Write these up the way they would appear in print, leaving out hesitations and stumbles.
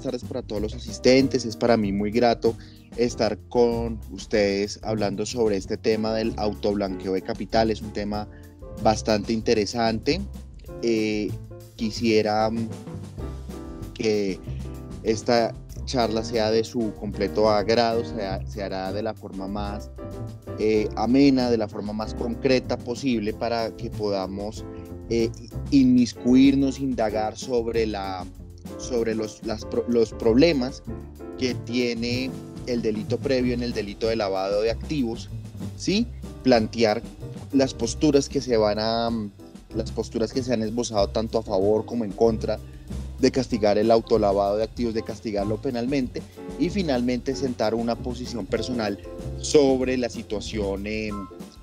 tardes para todos los asistentes. Es para mí muy grato estar con ustedes hablando sobre este tema del autoblanqueo de capital. Es un tema bastante interesante. Eh, Quisiera que esta charla sea de su completo agrado, se hará de la forma más amena, de la forma más concreta posible para que podamos inmiscuirnos, indagar sobre los problemas que tiene el delito previo en el delito de lavado de activos, ¿sí? Plantear las posturas que las posturas que se han esbozado tanto a favor como en contra de castigar el autolavado de activos, de castigarlo penalmente, y finalmente sentar una posición personal sobre la situación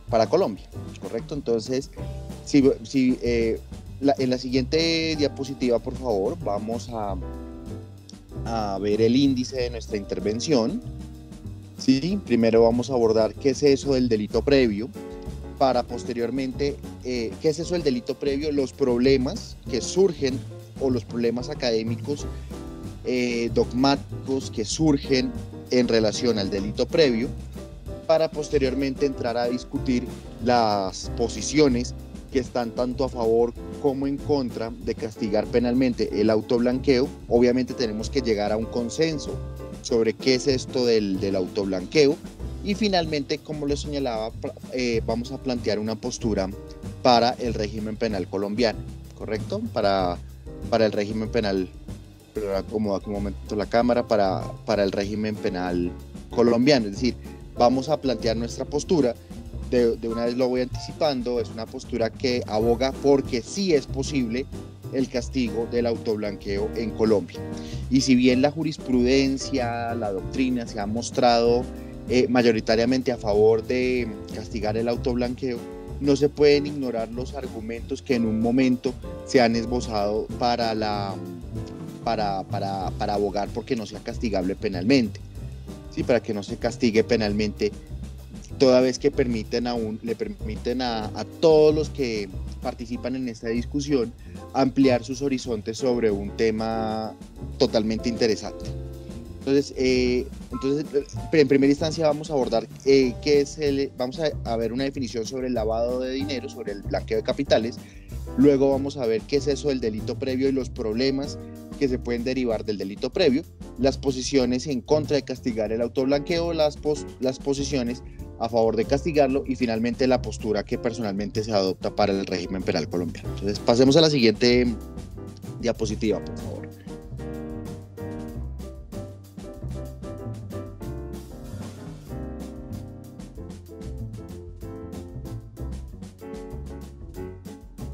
para Colombia, ¿correcto? Entonces, en la siguiente diapositiva, por favor, vamos a ver el índice de nuestra intervención. ¿Sí? Primero vamos a abordar qué es eso del delito previo, para posteriormente, qué es eso del delito previo, los problemas que surgen o los problemas académicos dogmáticos que surgen en relación al delito previo, para posteriormente entrar a discutir las posiciones que están tanto a favor como en contra de castigar penalmente el autoblanqueo. Obviamente tenemos que llegar a un consenso sobre qué es esto del autoblanqueo, y finalmente, como les señalaba, vamos a plantear una postura para el régimen penal colombiano, ¿correcto? Para el régimen penal, pero acomoda un momento la cámara, para el régimen penal colombiano. Es decir, vamos a plantear nuestra postura. De una vez lo voy anticipando, es una postura que aboga porque sí es posible el castigo del autoblanqueo en Colombia. Y si bien la jurisprudencia, la doctrina se ha mostrado mayoritariamente a favor de castigar el autoblanqueo, no se pueden ignorar los argumentos que en un momento se han esbozado para abogar porque no sea castigable penalmente, ¿sí? Para que no se castigue penalmente, toda vez que le permiten a todos los que participan en esta discusión ampliar sus horizontes sobre un tema totalmente interesante. Entonces, en primera instancia vamos a abordar vamos a ver una definición sobre el lavado de dinero, sobre el blanqueo de capitales. Luego vamos a ver qué es eso del delito previo y los problemas que se pueden derivar del delito previo, las posiciones en contra de castigar el autoblanqueo, las posiciones a favor de castigarlo, y finalmente la postura que personalmente se adopta para el régimen penal colombiano. Entonces, pasemos a la siguiente diapositiva, por favor.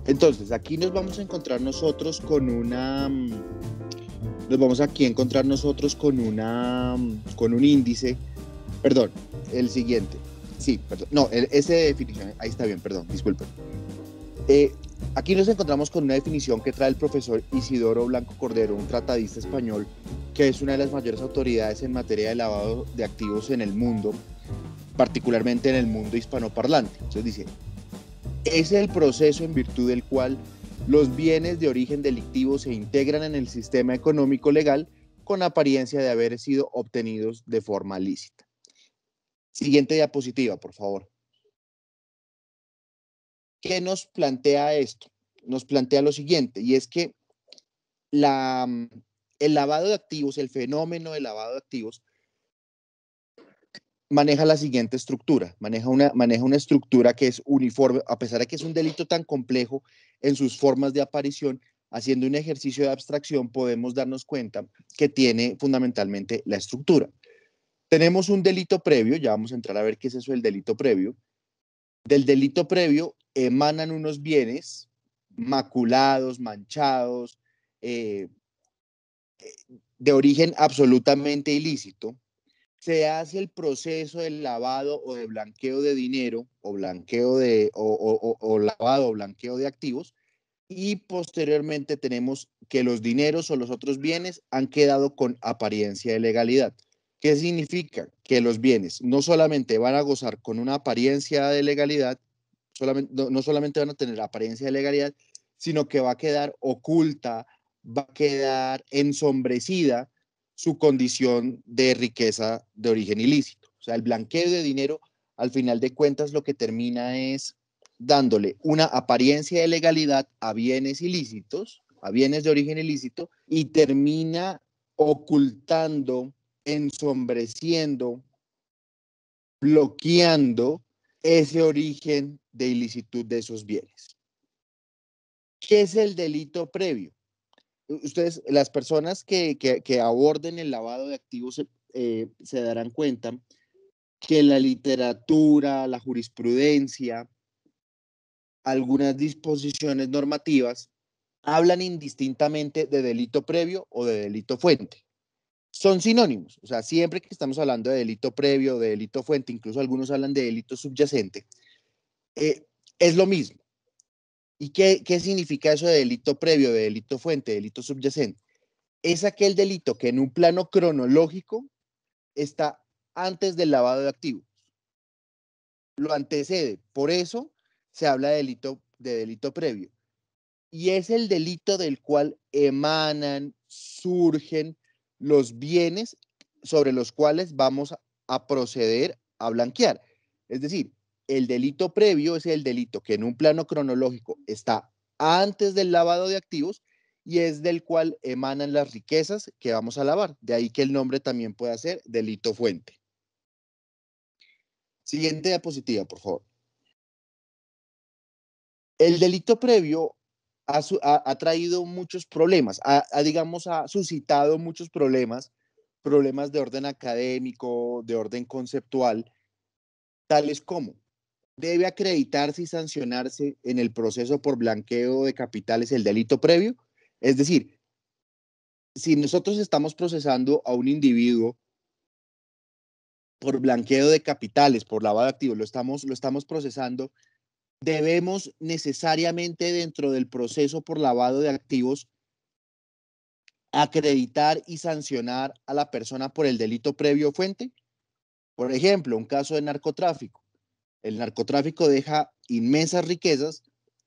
Entonces, aquí nos vamos a encontrar nosotros con un índice, perdón, el siguiente, sí, perdón, no, ese de definición, ahí está bien, perdón, disculpen. Aquí nos encontramos con una definición que trae el profesor Isidoro Blanco Cordero, un tratadista español que es una de las mayores autoridades en materia de lavado de activos en el mundo, particularmente en el mundo hispanoparlante. Entonces dice: es el proceso en virtud del cual los bienes de origen delictivo se integran en el sistema económico legal con apariencia de haber sido obtenidos de forma lícita. Siguiente diapositiva, por favor. ¿Qué nos plantea esto? Nos plantea lo siguiente, y es que el lavado de activos, el fenómeno de lavado de activos, maneja la siguiente estructura, maneja una estructura que es uniforme, a pesar de que es un delito tan complejo en sus formas de aparición. Haciendo un ejercicio de abstracción podemos darnos cuenta que tiene fundamentalmente la estructura. Tenemos un delito previo, ya vamos a entrar a ver qué es eso del delito previo. Del delito previo emanan unos bienes maculados, manchados, de origen absolutamente ilícito. Se hace el proceso del lavado o de blanqueo de dinero, o lavado o blanqueo de activos, y posteriormente tenemos que los dineros o los otros bienes han quedado con apariencia de legalidad. ¿Qué significa? Que los bienes no solamente van a gozar con una apariencia de legalidad, no solamente van a tener apariencia de legalidad, sino que va a quedar oculta, va a quedar ensombrecida su condición de riqueza de origen ilícito. O sea, el blanqueo de dinero, al final de cuentas, lo que termina es dándole una apariencia de legalidad a bienes ilícitos, a bienes de origen ilícito, y termina ocultando, ensombreciendo, bloqueando ese origen de ilicitud de esos bienes. ¿Qué es el delito previo? Ustedes, las personas que aborden el lavado de activos se darán cuenta que la literatura, la jurisprudencia, algunas disposiciones normativas hablan indistintamente de delito previo o de delito fuente. Son sinónimos, o sea, siempre que estamos hablando de delito previo, de delito fuente, incluso algunos hablan de delito subyacente, es lo mismo. ¿Y qué significa eso de delito previo, de delito fuente, de delito subyacente? Es aquel delito que en un plano cronológico está antes del lavado de activos. Lo antecede. Por eso se habla de delito previo. Y es el delito del cual emanan, surgen los bienes sobre los cuales vamos a proceder a blanquear. Es decir, el delito previo es el delito que en un plano cronológico está antes del lavado de activos y es del cual emanan las riquezas que vamos a lavar. De ahí que el nombre también pueda ser delito fuente. Siguiente diapositiva, por favor. El delito previo ha traído muchos problemas, digamos, ha suscitado muchos problemas de orden académico, de orden conceptual, tales como debe acreditarse y sancionarse en el proceso por blanqueo de capitales el delito previo. Es decir, si nosotros estamos procesando a un individuo por blanqueo de capitales, por lavado de activos, lo estamos procesando, debemos necesariamente dentro del proceso por lavado de activos acreditar y sancionar a la persona por el delito previo o fuente. Por ejemplo, un caso de narcotráfico. El narcotráfico deja inmensas riquezas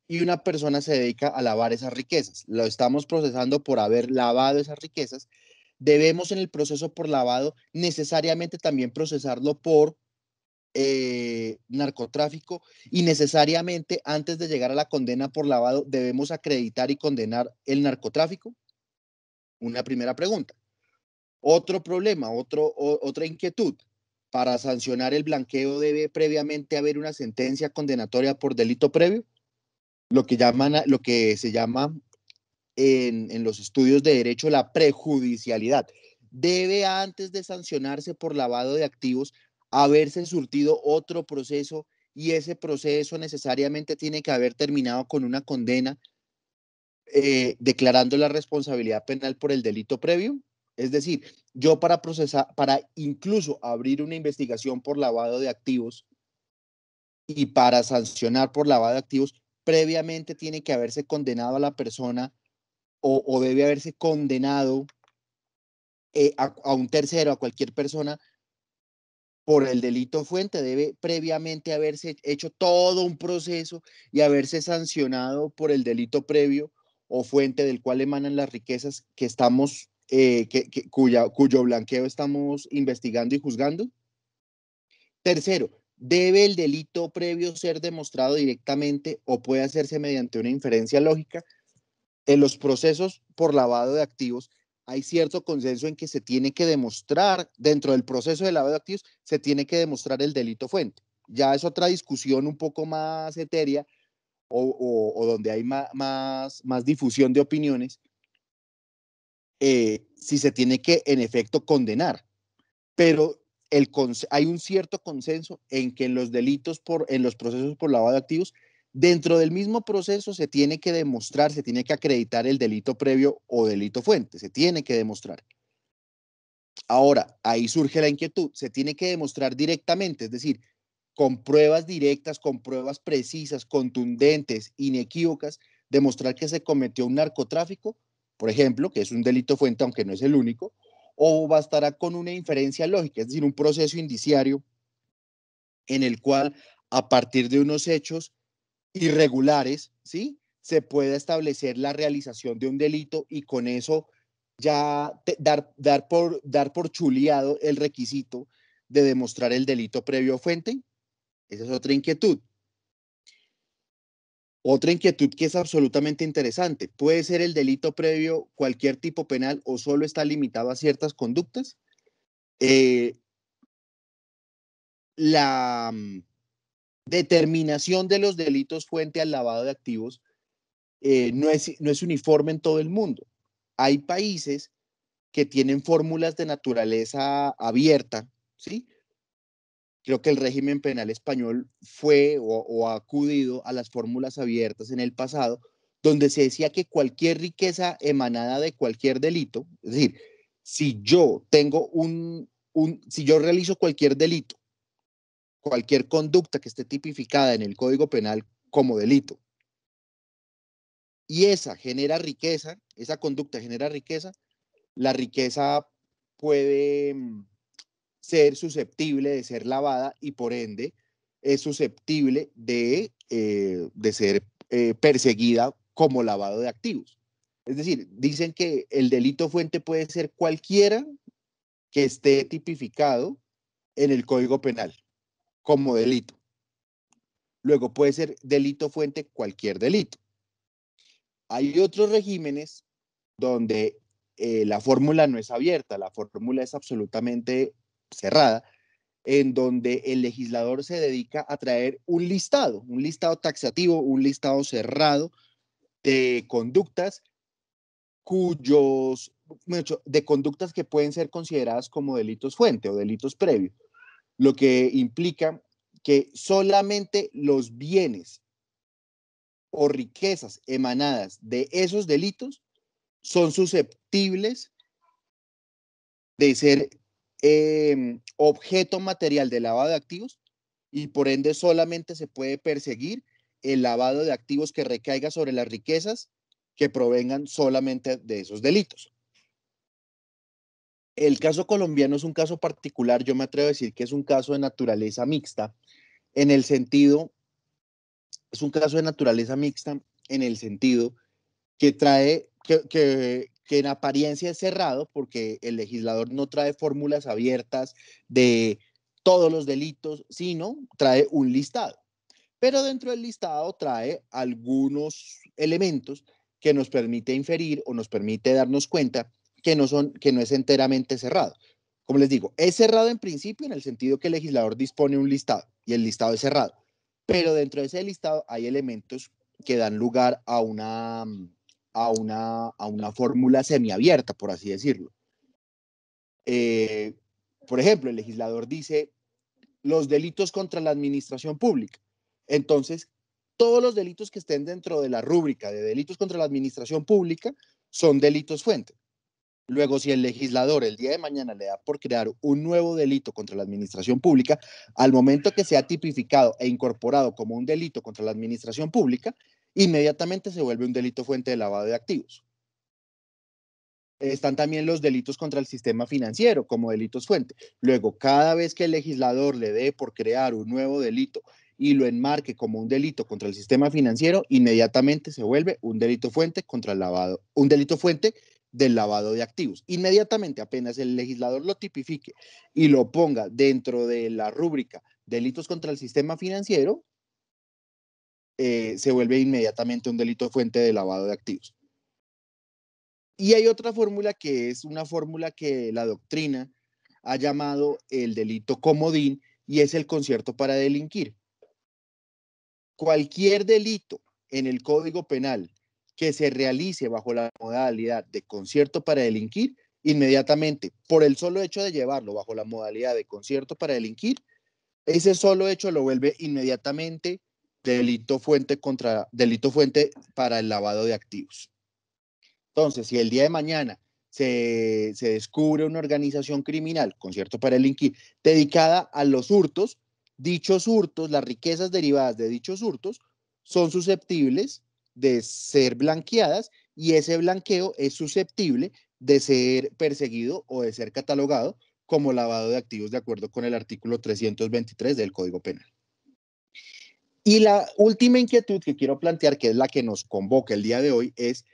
y una persona se dedica a lavar esas riquezas. Lo estamos procesando por haber lavado esas riquezas. Debemos en el proceso por lavado necesariamente también procesarlo por narcotráfico y necesariamente antes de llegar a la condena por lavado debemos acreditar y condenar el narcotráfico. Una primera pregunta. Otro problema, otra inquietud. Para sancionar el blanqueo debe previamente haber una sentencia condenatoria por delito previo, lo que se llama en los estudios de derecho la prejudicialidad. Debe antes de sancionarse por lavado de activos haberse surtido otro proceso y ese proceso necesariamente tiene que haber terminado con una condena declarando la responsabilidad penal por el delito previo. Es decir, yo para procesar, para incluso abrir una investigación por lavado de activos y para sancionar por lavado de activos, previamente tiene que haberse condenado a la persona o debe haberse condenado a un tercero, a cualquier persona, por el delito fuente. Debe previamente haberse hecho todo un proceso y haberse sancionado por el delito previo o fuente del cual emanan las riquezas que estamos, cuyo blanqueo estamos investigando y juzgando. Tercero, ¿debe el delito previo ser demostrado directamente o puede hacerse mediante una inferencia lógica? En los procesos por lavado de activos hay cierto consenso en que se tiene que demostrar, dentro del proceso de lavado de activos, se tiene que demostrar el delito fuente. Ya es otra discusión un poco más etérea o donde hay más difusión de opiniones, si se tiene que, en efecto, condenar. Pero hay un cierto consenso en que en los delitos, en los procesos por lavado de activos, dentro del mismo proceso se tiene que demostrar, se tiene que acreditar el delito previo o delito fuente, se tiene que demostrar. Ahora, ahí surge la inquietud, se tiene que demostrar directamente, es decir, con pruebas directas, con pruebas precisas, contundentes, inequívocas, demostrar que se cometió un narcotráfico, por ejemplo, que es un delito fuente, aunque no es el único, o bastará con una inferencia lógica, es decir, un proceso indiciario en el cual, a partir de unos hechos irregulares, ¿sí?, se puede establecer la realización de un delito y con eso dar por chuleado el requisito de demostrar el delito previo o fuente. Esa es otra inquietud. Otra inquietud que es absolutamente interesante. ¿Puede ser el delito previo cualquier tipo penal o solo está limitado a ciertas conductas? La determinación de los delitos fuente al lavado de activos no es uniforme en todo el mundo. Hay países que tienen fórmulas de naturaleza abierta, ¿sí? Creo que el régimen penal español fue o ha acudido a las fórmulas abiertas en el pasado, donde se decía que cualquier riqueza emanada de cualquier delito, es decir, si yo tengo si yo realizo cualquier delito, cualquier conducta que esté tipificada en el Código Penal como delito, y esa genera riqueza, esa conducta genera riqueza, la riqueza puede ser susceptible de ser lavada y por ende es susceptible de ser perseguida como lavado de activos. Es decir, dicen que el delito fuente puede ser cualquiera que esté tipificado en el Código Penal como delito. Luego puede ser delito fuente cualquier delito. Hay otros regímenes donde la fórmula no es abierta, la fórmula es absolutamente cerrada, en donde el legislador se dedica a traer un listado taxativo, un listado cerrado de conductas de conductas que pueden ser consideradas como delitos fuente o delitos previos, lo que implica que solamente los bienes o riquezas emanadas de esos delitos son susceptibles de ser objeto material de lavado de activos y por ende solamente se puede perseguir el lavado de activos que recaiga sobre las riquezas que provengan solamente de esos delitos. El caso colombiano es un caso particular, yo me atrevo a decir que es un caso de naturaleza mixta, en el sentido, es un caso de naturaleza mixta en el sentido que trae, que en apariencia es cerrado, porque el legislador no trae fórmulas abiertas de todos los delitos, sino trae un listado. Pero dentro del listado trae algunos elementos que nos permite inferir o nos permite darnos cuenta que no es enteramente cerrado. Como les digo, es cerrado en principio en el sentido que el legislador dispone un listado y el listado es cerrado. Pero dentro de ese listado hay elementos que dan lugar a una fórmula semiabierta, por así decirlo. Eh, por ejemplo, el legislador dice los delitos contra la administración pública. Entonces, todos los delitos que estén dentro de la rúbrica de delitos contra la administración pública son delitos fuente. Luego, si el legislador el día de mañana le da por crear un nuevo delito contra la administración pública, al momento que sea tipificado e incorporado como un delito contra la administración pública, inmediatamente se vuelve un delito fuente de lavado de activos. Están también los delitos contra el sistema financiero como delitos fuente. Luego, cada vez que el legislador le dé por crear un nuevo delito y lo enmarque como un delito contra el sistema financiero, inmediatamente se vuelve un delito fuente contra el lavado, un delito fuente del lavado de activos. Inmediatamente, apenas el legislador lo tipifique y lo ponga dentro de la rúbrica delitos contra el sistema financiero, se vuelve inmediatamente un delito fuente de lavado de activos. Y hay otra fórmula que es una fórmula que la doctrina ha llamado el delito comodín y es el concierto para delinquir. Cualquier delito en el Código Penal que se realice bajo la modalidad de concierto para delinquir, inmediatamente, por el solo hecho de llevarlo bajo la modalidad de concierto para delinquir, ese solo hecho lo vuelve inmediatamente delito fuente para el lavado de activos. Entonces, si el día de mañana se descubre una organización criminal, concierto para delinquir, dedicada a los hurtos, dichos hurtos, las riquezas derivadas de dichos hurtos, son susceptibles de ser blanqueadas y ese blanqueo es susceptible de ser perseguido o de ser catalogado como lavado de activos de acuerdo con el artículo 323 del Código Penal. Y la última inquietud que quiero plantear, que es la que nos convoca el día de hoy, es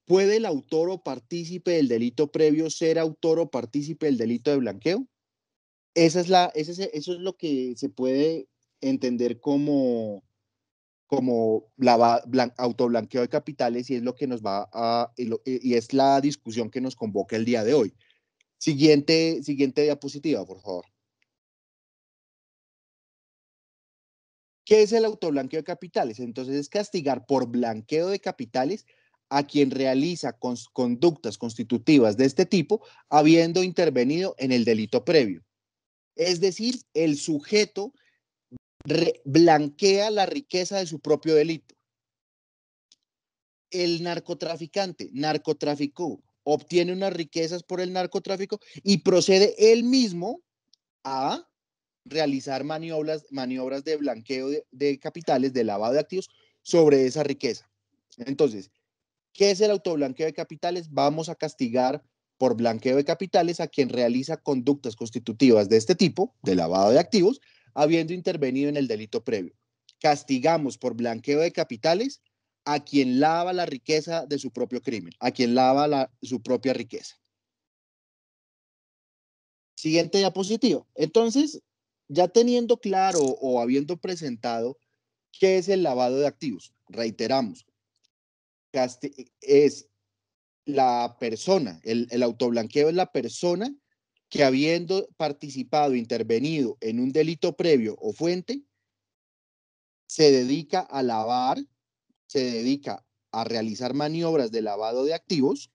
¿Puede el autor o partícipe del delito previo ser autor o partícipe del delito de blanqueo? Eso es lo que se puede entender como autoblanqueo de capitales y es lo que nos va a, y es la discusión que nos convoca el día de hoy. Siguiente diapositiva, por favor. ¿Qué es el autoblanqueo de capitales? Entonces es castigar por blanqueo de capitales a quien realiza conductas constitutivas de este tipo habiendo intervenido en el delito previo. Es decir, el sujeto blanquea la riqueza de su propio delito. El narcotraficante narcotraficó, obtiene unas riquezas por el narcotráfico y procede él mismo a realizar maniobras de blanqueo de capitales, de lavado de activos sobre esa riqueza. Entonces, ¿qué es el autoblanqueo de capitales? Vamos a castigar por blanqueo de capitales a quien realiza conductas constitutivas de este tipo, de lavado de activos, habiendo intervenido en el delito previo. Castigamos por blanqueo de capitales a quien lava la riqueza de su propio crimen, a quien lava su propia riqueza. Siguiente diapositiva. Entonces, ya teniendo claro o habiendo presentado qué es el lavado de activos, reiteramos, es la persona, el autoblanqueo es la persona que habiendo participado, intervenido en un delito previo o fuente, se dedica a lavar, se dedica a realizar maniobras de lavado de activos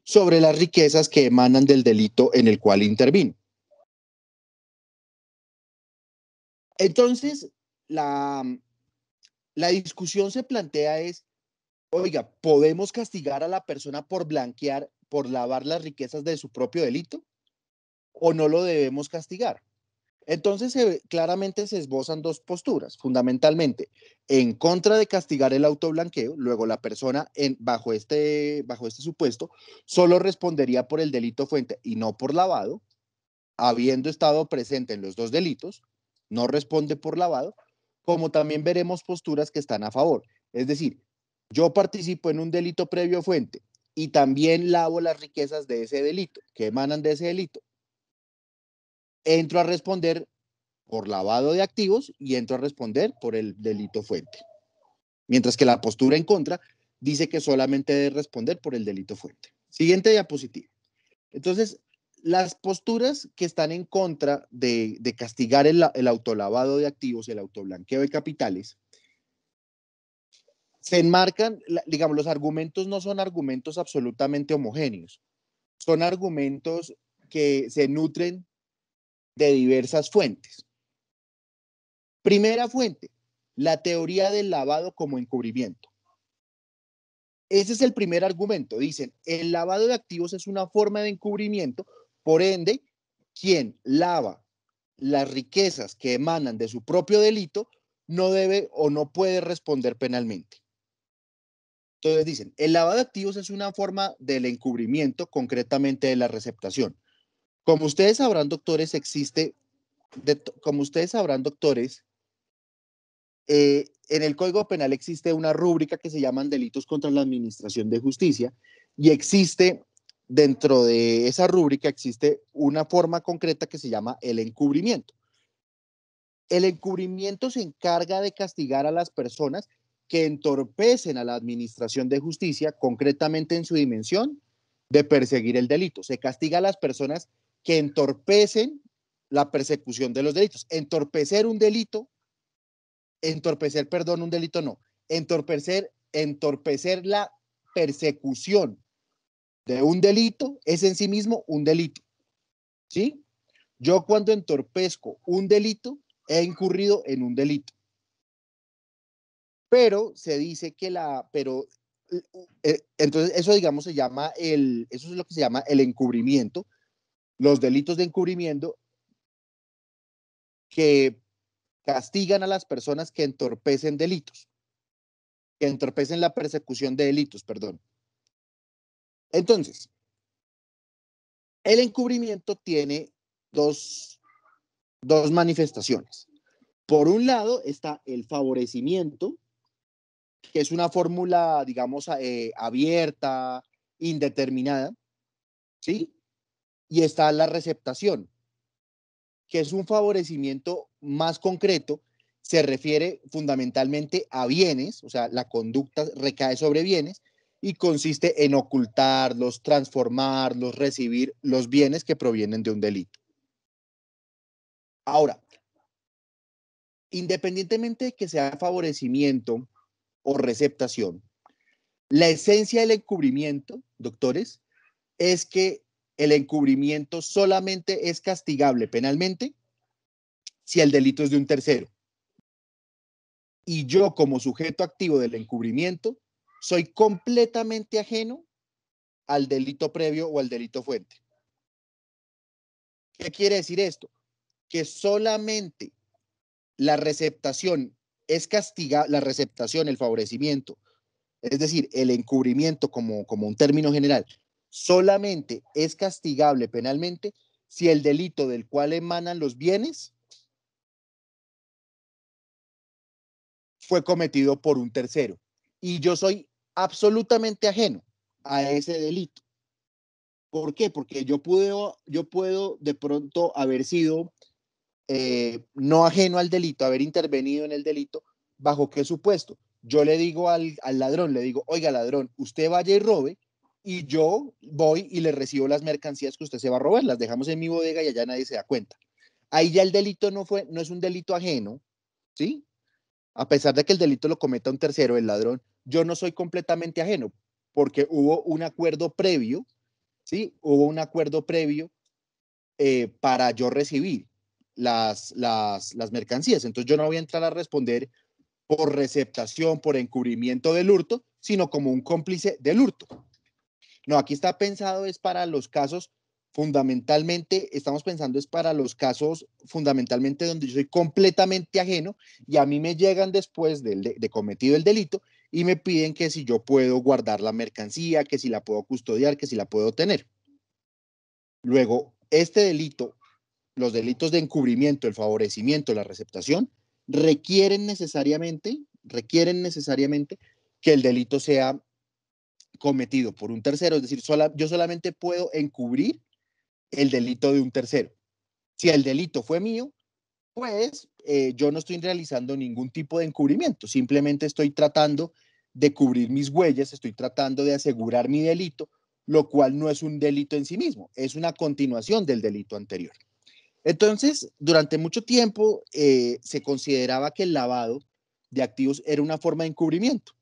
sobre las riquezas que emanan del delito en el cual intervino. Entonces, la discusión se plantea es, oiga, ¿podemos castigar a la persona por blanquear, por lavar las riquezas de su propio delito? ¿O no lo debemos castigar? Entonces, claramente se esbozan dos posturas, fundamentalmente, en contra de castigar el autoblanqueo, luego la persona bajo este supuesto solo respondería por el delito fuente y no por lavado, habiendo estado presente en los dos delitos, no responde por lavado, como también veremos posturas que están a favor. Es decir, yo participo en un delito previo fuente y también lavo las riquezas de ese delito, que emanan de ese delito. Entro a responder por lavado de activos y entro a responder por el delito fuente. Mientras que la postura en contra dice que solamente debe responder por el delito fuente. Siguiente diapositiva. Entonces, las posturas que están en contra de castigar el autolavado de activos, el autoblanqueo de capitales, se enmarcan, digamos, los argumentos no son argumentos absolutamente homogéneos, son argumentos que se nutren de diversas fuentes. Primera fuente, la teoría del lavado como encubrimiento. Ese es el primer argumento. Dicen, el lavado de activos es una forma de encubrimiento, por ende, quien lava las riquezas que emanan de su propio delito no debe o no puede responder penalmente. Entonces dicen, el lavado de activos es una forma del encubrimiento, concretamente de la receptación. Como ustedes sabrán, doctores, en el Código Penal existe una rúbrica que se llaman delitos contra la administración de justicia y existe, dentro de esa rúbrica, existe una forma concreta que se llama el encubrimiento. El encubrimiento se encarga de castigar a las personas que entorpecen a la administración de justicia, concretamente en su dimensión de perseguir el delito. Se castiga a las personas que entorpecen la persecución de los delitos. Entorpecer un delito un delito no, entorpecer la persecución de un delito es en sí mismo un delito, ¿sí? Yo cuando entorpezco un delito, he incurrido en un delito. Pero se dice que entonces eso digamos eso es lo que se llama el encubrimiento, los delitos de encubrimiento que castigan a las personas que entorpecen delitos, que entorpecen la persecución de delitos, perdón. Entonces, el encubrimiento tiene dos manifestaciones. Por un lado está el favorecimiento que es una fórmula, digamos, abierta, indeterminada, ¿sí? Y está la receptación, que es un favorecimiento más concreto, se refiere fundamentalmente a bienes, o sea, la conducta recae sobre bienes y consiste en ocultarlos, transformarlos, recibir los bienes que provienen de un delito. Ahora, independientemente de que sea favorecimiento o receptación, la esencia del encubrimiento, doctores, es que el encubrimiento solamente es castigable penalmente si el delito es de un tercero. Y yo, como sujeto activo del encubrimiento, soy completamente ajeno al delito previo o al delito fuente. ¿Qué quiere decir esto? Que solamente la receptación es castigable, la receptación, el favorecimiento, es decir, el encubrimiento como un término general, solamente es castigable penalmente si el delito del cual emanan los bienes fue cometido por un tercero. Y yo soy absolutamente ajeno a ese delito. ¿Por qué? Porque yo puedo de pronto haber sido no ajeno al delito, haber intervenido en el delito, ¿bajo qué supuesto? Yo le digo al ladrón, le digo, oiga ladrón, usted vaya y robe, y yo voy y le recibo las mercancías que usted se va a robar, las dejamos en mi bodega y allá nadie se da cuenta. Ahí ya el delito no es un delito ajeno, ¿sí? A pesar de que el delito lo cometa un tercero, el ladrón, yo no soy completamente ajeno, porque hubo un acuerdo previo, ¿sí? Hubo un acuerdo previo para yo recibir las mercancías. Entonces yo no voy a entrar a responder por receptación, por encubrimiento del hurto, sino como un cómplice del hurto. No, aquí está pensado es para los casos fundamentalmente, estamos pensando es para los casos fundamentalmente donde yo soy completamente ajeno y a mí me llegan después de cometido el delito y me piden que si yo puedo guardar la mercancía, que si la puedo custodiar, que si la puedo tener. Luego, este delito, los delitos de encubrimiento, el favorecimiento, la receptación, requieren necesariamente que el delito sea cometido por un tercero, es decir, yo solamente puedo encubrir el delito de un tercero. Si el delito fue mío, pues yo no estoy realizando ningún tipo de encubrimiento, simplemente estoy tratando de cubrir mis huellas, estoy tratando de asegurar mi delito, lo cual no es un delito en sí mismo, es una continuación del delito anterior. Entonces, durante mucho tiempo se consideraba que el lavado de activos era una forma de encubrimiento.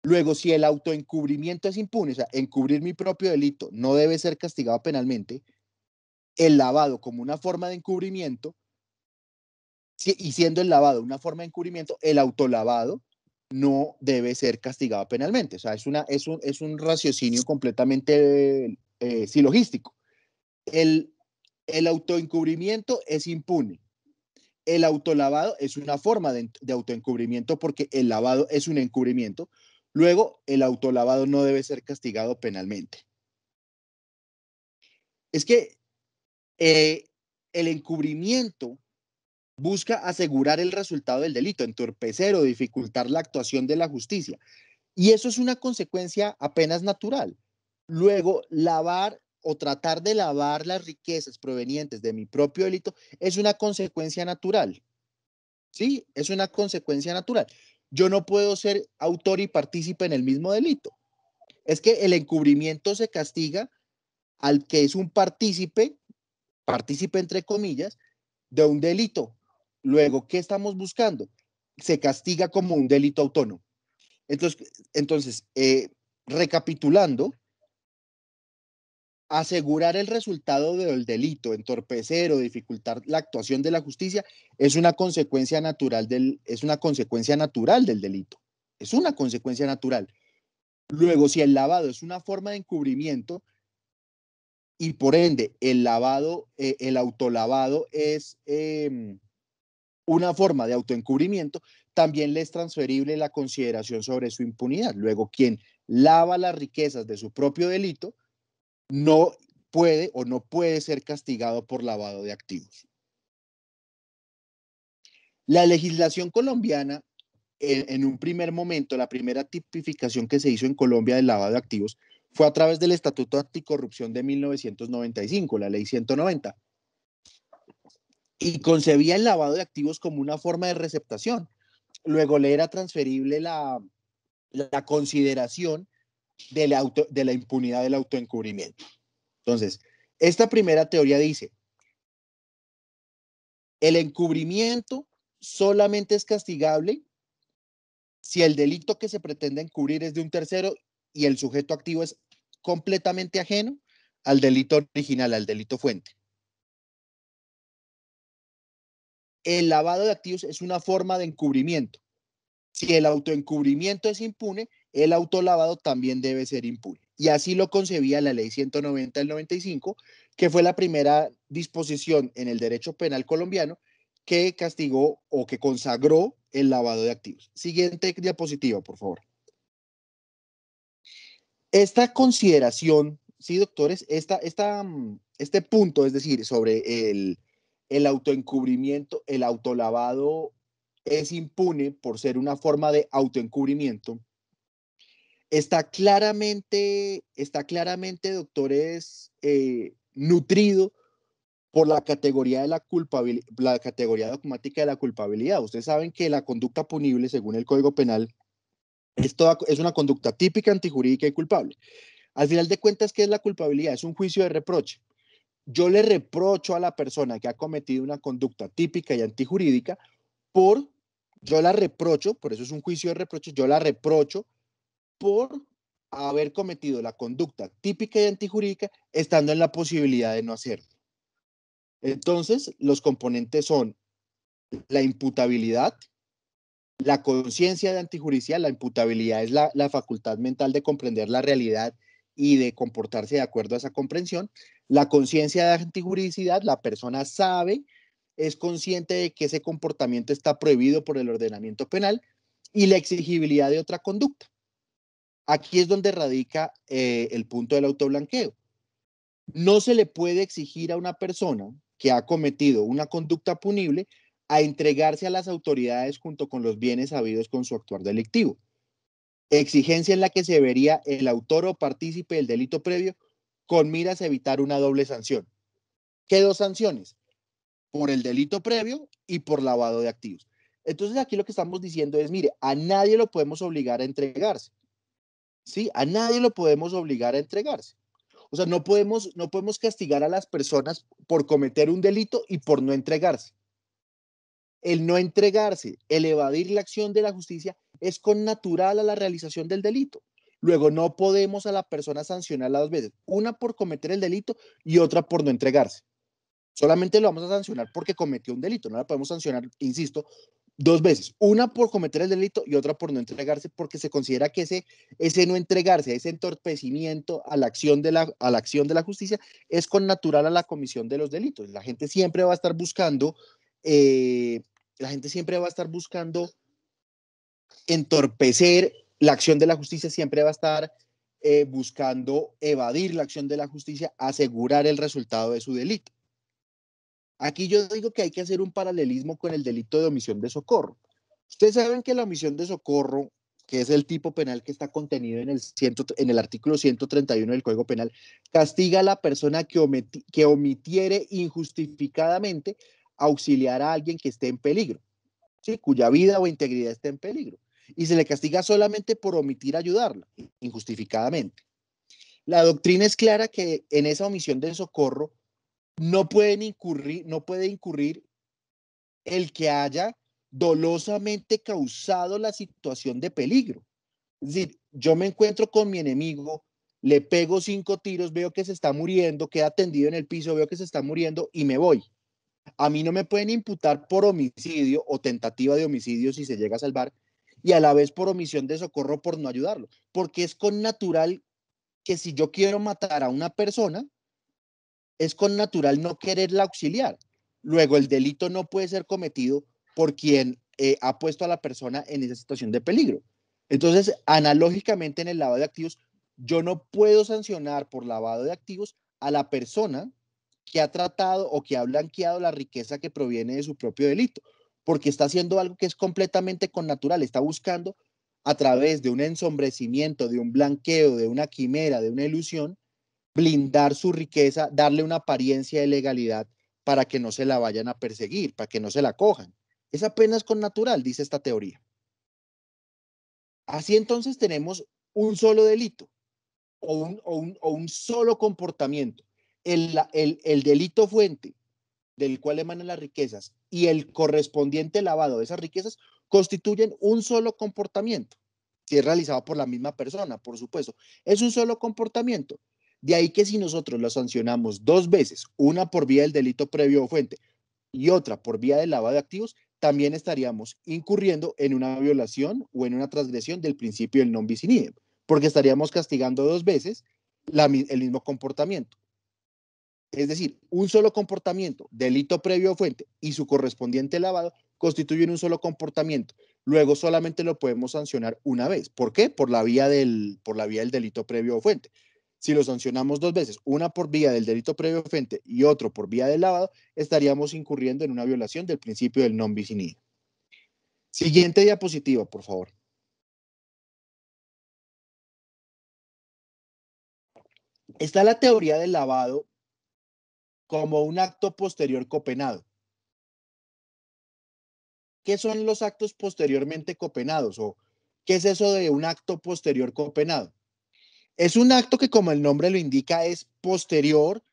Luego, si el autoencubrimiento es impune, o sea, encubrir mi propio delito no debe ser castigado penalmente, el lavado como una forma de encubrimiento, y siendo el lavado una forma de encubrimiento, el autolavado no debe ser castigado penalmente. O sea, es un raciocinio completamente silogístico. El, el autoencubrimiento es impune. El autolavado es una forma de autoencubrimiento porque el lavado es un encubrimiento. Luego, el autolavado no debe ser castigado penalmente. Es que eh, el encubrimiento busca asegurar el resultado del delito, entorpecer o dificultar la actuación de la justicia. Y eso es una consecuencia apenas natural. Luego, lavar o tratar de lavar las riquezas provenientes de mi propio delito es una consecuencia natural. Sí, es una consecuencia natural. Yo no puedo ser autor y partícipe en el mismo delito. Es que el encubrimiento se castiga al que es un partícipe, partícipe entre comillas, de un delito. Luego, ¿qué estamos buscando? Se castiga como un delito autónomo. Entonces, recapitulando, asegurar el resultado del delito, entorpecer o dificultar la actuación de la justicia es una consecuencia natural es una consecuencia natural del delito. Es una consecuencia natural. Luego, si el lavado es una forma de encubrimiento y por ende el autolavado es una forma de autoencubrimiento, también le es transferible la consideración sobre su impunidad. Luego, quien lava las riquezas de su propio delito no puede o no puede ser castigado por lavado de activos. La legislación colombiana en un primer momento, la primera tipificación que se hizo en Colombia del lavado de activos fue a través del Estatuto Anticorrupción de 1995, la Ley 190, y concebía el lavado de activos como una forma de receptación. Luego le era transferible la consideración de la impunidad del autoencubrimiento. Entonces, esta primera teoría dice, el encubrimiento solamente es castigable si el delito que se pretende encubrir es de un tercero y el sujeto activo es completamente ajeno al delito original, al delito fuente. El lavado de activos es una forma de encubrimiento. Si el autoencubrimiento es impune, el autolavado también debe ser impune. Y así lo concebía la Ley 190 del 95, que fue la primera disposición en el derecho penal colombiano que castigó o que consagró el lavado de activos. Siguiente diapositiva, por favor. Esta consideración, sí, doctores, este punto, es decir, sobre el autoencubrimiento, el autolavado es impune por ser una forma de autoencubrimiento, está claramente, doctores, nutrido por la categoría de la categoría dogmática de la culpabilidad. Ustedes saben que la conducta punible, según el Código Penal, es una conducta típica, antijurídica y culpable. Al final de cuentas, ¿qué es la culpabilidad? Es un juicio de reproche. Yo le reprocho a la persona que ha cometido una conducta típica y antijurídica yo la reprocho, por eso es un juicio de reproche, yo la reprocho por haber cometido la conducta típica y antijurídica estando en la posibilidad de no hacerlo. Entonces, los componentes son la imputabilidad, la conciencia de antijudicial. La imputabilidad es la facultad mental de comprender la realidad y de comportarse de acuerdo a esa comprensión. La conciencia de antijuridicidad, la persona sabe, es consciente de que ese comportamiento está prohibido por el ordenamiento penal, y la exigibilidad de otra conducta. Aquí es donde radica el punto del autoblanqueo. No se le puede exigir a una persona que ha cometido una conducta punible a entregarse a las autoridades junto con los bienes habidos con su actuar delictivo. Exigencia en la que se vería el autor o partícipe del delito previo con miras a evitar una doble sanción. ¿Qué dos sanciones? Por el delito previo y por lavado de activos. Entonces aquí lo que estamos diciendo es, mire, a nadie lo podemos obligar a entregarse. ¿Sí? A nadie lo podemos obligar a entregarse. O sea, no podemos castigar a las personas por cometer un delito y por no entregarse. El no entregarse, el evadir la acción de la justicia es connatural a la realización del delito. Luego, no podemos a la persona sancionarla dos veces, una por cometer el delito y otra por no entregarse. Solamente lo vamos a sancionar porque cometió un delito, no la podemos sancionar, insisto, dos veces, una por cometer el delito y otra por no entregarse, porque se considera que ese no entregarse, ese entorpecimiento a la acción de la justicia es connatural a la comisión de los delitos. La gente siempre va a estar buscando, entorpecer la acción de la justicia, siempre va a estar buscando evadir la acción de la justicia, asegurar el resultado de su delito. Aquí yo digo que hay que hacer un paralelismo con el delito de omisión de socorro. Ustedes saben que la omisión de socorro, que es el tipo penal que está contenido en el artículo 131 del Código Penal, castiga a la persona que omitiere injustificadamente auxiliar a alguien que esté en peligro, ¿sí? Cuya vida o integridad esté en peligro. Y se le castiga solamente por omitir ayudarla, injustificadamente. La doctrina es clara que en esa omisión de socorro no puede incurrir el que haya dolosamente causado la situación de peligro. Es decir, yo me encuentro con mi enemigo, le pego 5 tiros, veo que se está muriendo, queda tendido en el piso, veo que se está muriendo y me voy. A mí no me pueden imputar por homicidio o tentativa de homicidio si se llega a salvar, y a la vez por omisión de socorro por no ayudarlo, porque es connatural que si yo quiero matar a una persona, es connatural no quererla auxiliar. Luego, el delito no puede ser cometido por quien ha puesto a la persona en esa situación de peligro. Entonces, analógicamente en el lavado de activos, yo no puedo sancionar por lavado de activos a la persona que ha tratado o que ha blanqueado la riqueza que proviene de su propio delito, porque está haciendo algo que es completamente connatural, está buscando a través de un ensombrecimiento, de un blanqueo, de una quimera, de una ilusión, blindar su riqueza, darle una apariencia de legalidad para que no se la vayan a perseguir, para que no se la cojan. Es apenas connatural, dice esta teoría. Así entonces tenemos un solo delito o un solo comportamiento. El delito fuente del cual emanan las riquezas y el correspondiente lavado de esas riquezas constituyen un solo comportamiento, si es realizado por la misma persona, por supuesto. Es un solo comportamiento. De ahí que si nosotros lo sancionamos dos veces, una por vía del delito previo o fuente y otra por vía del lavado de activos, también estaríamos incurriendo en una violación o en una transgresión del principio del non bis in idem, porque estaríamos castigando dos veces el mismo comportamiento. Es decir, un solo comportamiento, delito previo o fuente y su correspondiente lavado constituyen un solo comportamiento. Luego solamente lo podemos sancionar una vez. ¿Por qué? Por la vía del delito previo o fuente. Si lo sancionamos dos veces, una por vía del delito previo o fuente y otro por vía del lavado, estaríamos incurriendo en una violación del principio del non bis in idem. Siguiente diapositiva, por favor. Está la teoría del lavado como un acto posterior copenado. ¿Qué son los actos posteriormente copenados? ¿O qué es eso de un acto posterior copenado? Es un acto que, como el nombre lo indica, es posterior,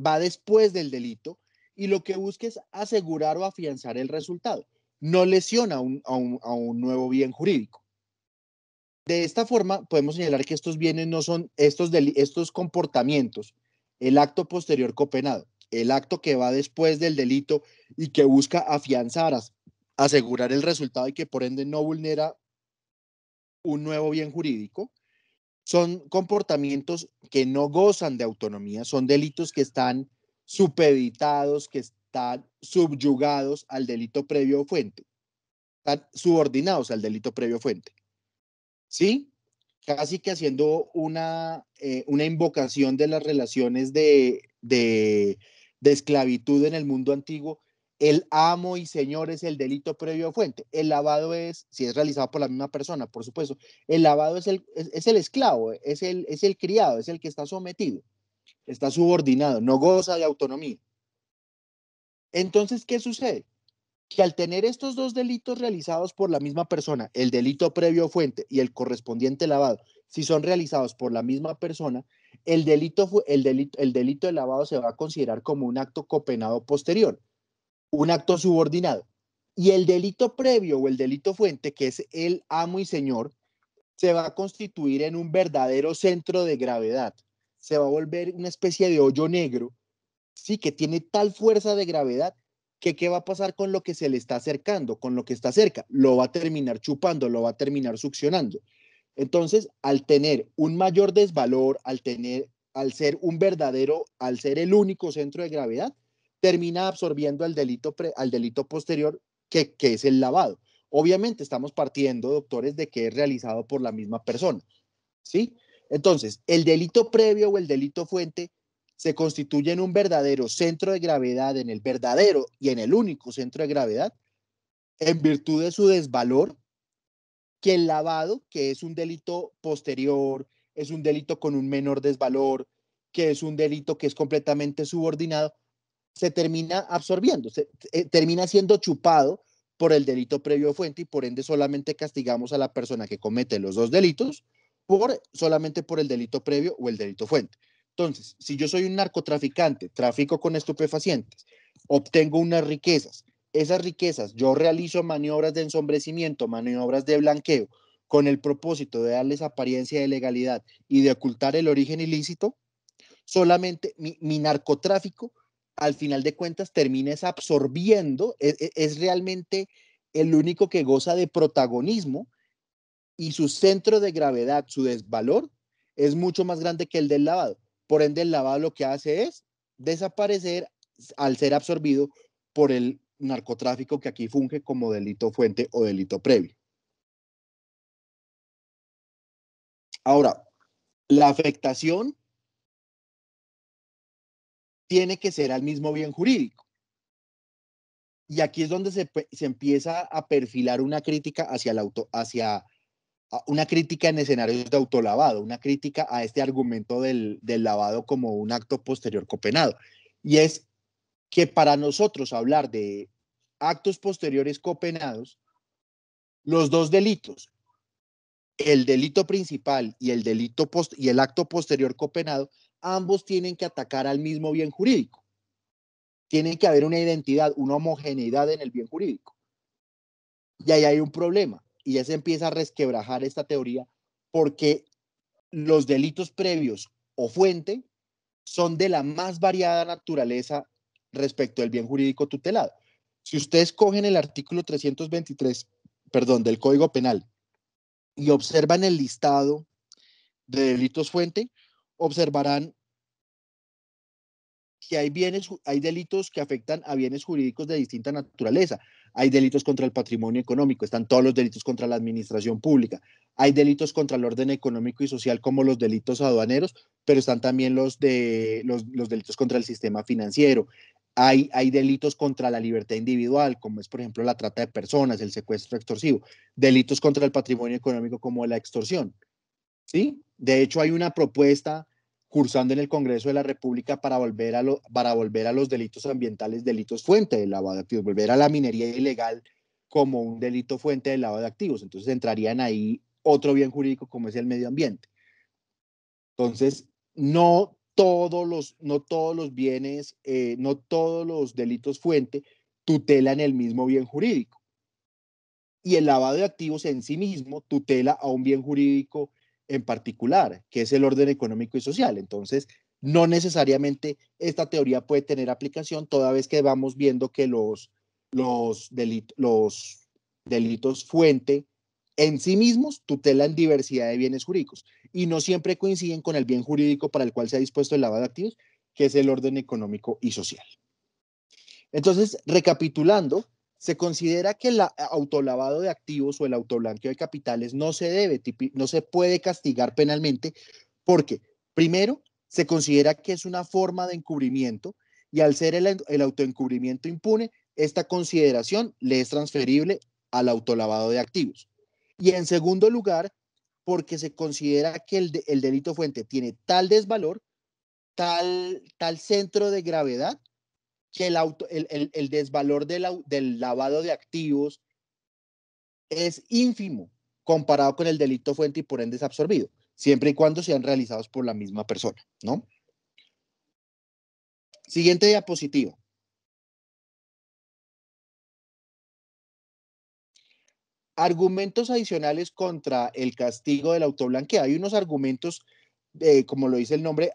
va después del delito y lo que busca es asegurar o afianzar el resultado. No lesiona a un nuevo bien jurídico. De esta forma, podemos señalar que estos bienes no son estos comportamientos, el acto posterior copenado, el acto que va después del delito y que busca afianzar, asegurar el resultado y que por ende no vulnera un nuevo bien jurídico, son comportamientos que no gozan de autonomía, son delitos que están supeditados, que están subyugados al delito previo fuente, están subordinados al delito previo fuente. ¿Sí? Casi que haciendo una invocación de las relaciones de esclavitud en el mundo antiguo, el amo y señor es el delito previo a fuente. El lavado es, si es realizado por la misma persona, por supuesto, el lavado es el esclavo, es el criado, es el que está sometido, está subordinado, no goza de autonomía. Entonces, ¿qué sucede? Que al tener estos dos delitos realizados por la misma persona, el delito previo fuente y el correspondiente lavado, si son realizados por la misma persona, el delito de lavado se va a considerar como un acto copenado posterior, un acto subordinado. Y el delito previo o el delito fuente, que es el amo y señor, se va a constituir en un verdadero centro de gravedad. Se va a volver una especie de hoyo negro, sí, que tiene tal fuerza de gravedad que qué va a pasar con lo que se le está acercando, con lo que está cerca, lo va a terminar chupando, lo va a terminar succionando. Entonces, al tener un mayor desvalor, al ser un verdadero, al ser el único centro de gravedad, termina absorbiendo al delito posterior que es el lavado. Obviamente estamos partiendo, doctores, de que es realizado por la misma persona, ¿sí? Entonces, el delito previo o el delito fuente se constituye en un verdadero centro de gravedad, en el verdadero y en el único centro de gravedad, en virtud de su desvalor, que el lavado, que es un delito posterior, es un delito con un menor desvalor, que es un delito que es completamente subordinado, se termina absorbiendo, termina siendo chupado por el delito previo fuente y por ende solamente castigamos a la persona que comete los dos delitos solamente por el delito previo o el delito fuente. Entonces, si yo soy un narcotraficante, trafico con estupefacientes, obtengo unas riquezas, esas riquezas yo realizo maniobras de ensombrecimiento, maniobras de blanqueo, con el propósito de darles apariencia de legalidad y de ocultar el origen ilícito, solamente mi narcotráfico, al final de cuentas, termina absorbiendo, es realmente el único que goza de protagonismo y su centro de gravedad, su desvalor, es mucho más grande que el del lavado. Por ende, el lavado lo que hace es desaparecer al ser absorbido por el narcotráfico que aquí funge como delito fuente o delito previo. Ahora, la afectación tiene que ser al mismo bien jurídico. Y aquí es donde se empieza a perfilar una crítica hacia una crítica en escenarios de autolavado, una crítica a este argumento del lavado como un acto posterior copenado. Y es que para nosotros hablar de actos posteriores copenados, los dos delitos, el delito principal y el acto posterior copenado, ambos tienen que atacar al mismo bien jurídico. Tiene que haber una identidad, una homogeneidad en el bien jurídico. Y ahí hay un problema. Y ya se empieza a resquebrajar esta teoría porque los delitos previos o fuente son de la más variada naturaleza respecto del bien jurídico tutelado. Si ustedes cogen el artículo 323, perdón, del Código Penal y observan el listado de delitos fuente, observarán que hay delitos que afectan a bienes jurídicos de distinta naturaleza. Hay delitos contra el patrimonio económico, están todos los delitos contra la administración pública. Hay delitos contra el orden económico y social como los delitos aduaneros, pero están también los delitos contra el sistema financiero. Hay delitos contra la libertad individual, como es, por ejemplo, la trata de personas, el secuestro extorsivo. Delitos contra el patrimonio económico como la extorsión. ¿Sí? De hecho, hay una propuesta cursando en el Congreso de la República para volver a los delitos ambientales delitos fuente de lavado de activos, volver a la minería ilegal como un delito fuente de lavado de activos. Entonces entrarían ahí otro bien jurídico como es el medio ambiente. Entonces, no todos los bienes, no todos los delitos fuente tutelan el mismo bien jurídico. Y el lavado de activos en sí mismo tutela a un bien jurídico en particular, que es el orden económico y social. Entonces, no necesariamente esta teoría puede tener aplicación toda vez que vamos viendo que los delitos fuente en sí mismos tutelan diversidad de bienes jurídicos y no siempre coinciden con el bien jurídico para el cual se ha dispuesto el lavado de activos, que es el orden económico y social. Entonces, recapitulando, se considera que el autolavado de activos o el autoblanqueo de capitales no se puede castigar penalmente porque, primero, se considera que es una forma de encubrimiento y al ser el autoencubrimiento impune, esta consideración le es transferible al autolavado de activos. Y en segundo lugar, porque se considera que el delito fuente tiene tal desvalor, tal centro de gravedad, que el desvalor del lavado de activos es ínfimo comparado con el delito fuente y por ende es absorbido, siempre y cuando sean realizados por la misma persona, ¿no? Siguiente diapositiva. Argumentos adicionales contra el castigo del autoblanqueo. Hay unos argumentos, como lo dice el nombre,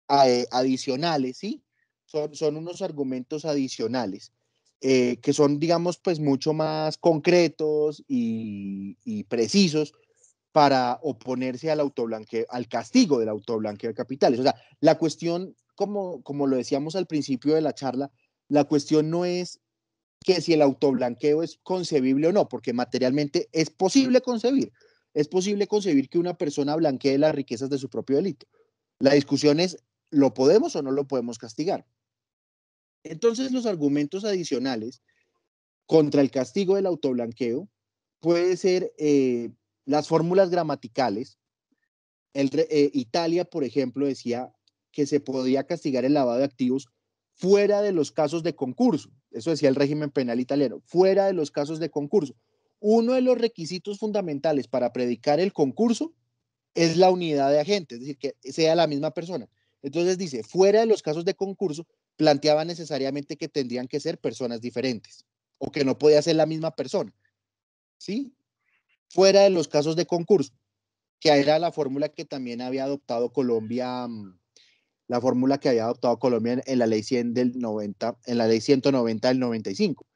adicionales, ¿sí? Son unos argumentos adicionales que son, digamos, pues mucho más concretos y precisos para oponerse al autoblanqueo, al castigo del autoblanqueo de capitales. O sea, la cuestión, como lo decíamos al principio de la charla, la cuestión no es que si el autoblanqueo es concebible o no, porque materialmente es posible concebir que una persona blanquee las riquezas de su propio delito. La discusión es, ¿lo podemos o no lo podemos castigar? Entonces, los argumentos adicionales contra el castigo del autoblanqueo puede ser las fórmulas gramaticales. Italia, por ejemplo, decía que se podía castigar el lavado de activos fuera de los casos de concurso. Eso decía el régimen penal italiano, fuera de los casos de concurso. Uno de los requisitos fundamentales para predicar el concurso es la unidad de agentes, es decir, que sea la misma persona. Entonces dice, fuera de los casos de concurso, planteaba necesariamente que tendrían que ser personas diferentes o que no podía ser la misma persona, ¿sí? Fuera de los casos de concurso, que era la fórmula que también había adoptado Colombia, la fórmula que había adoptado Colombia en la ley 100 del 90, en la ley 190 del 95.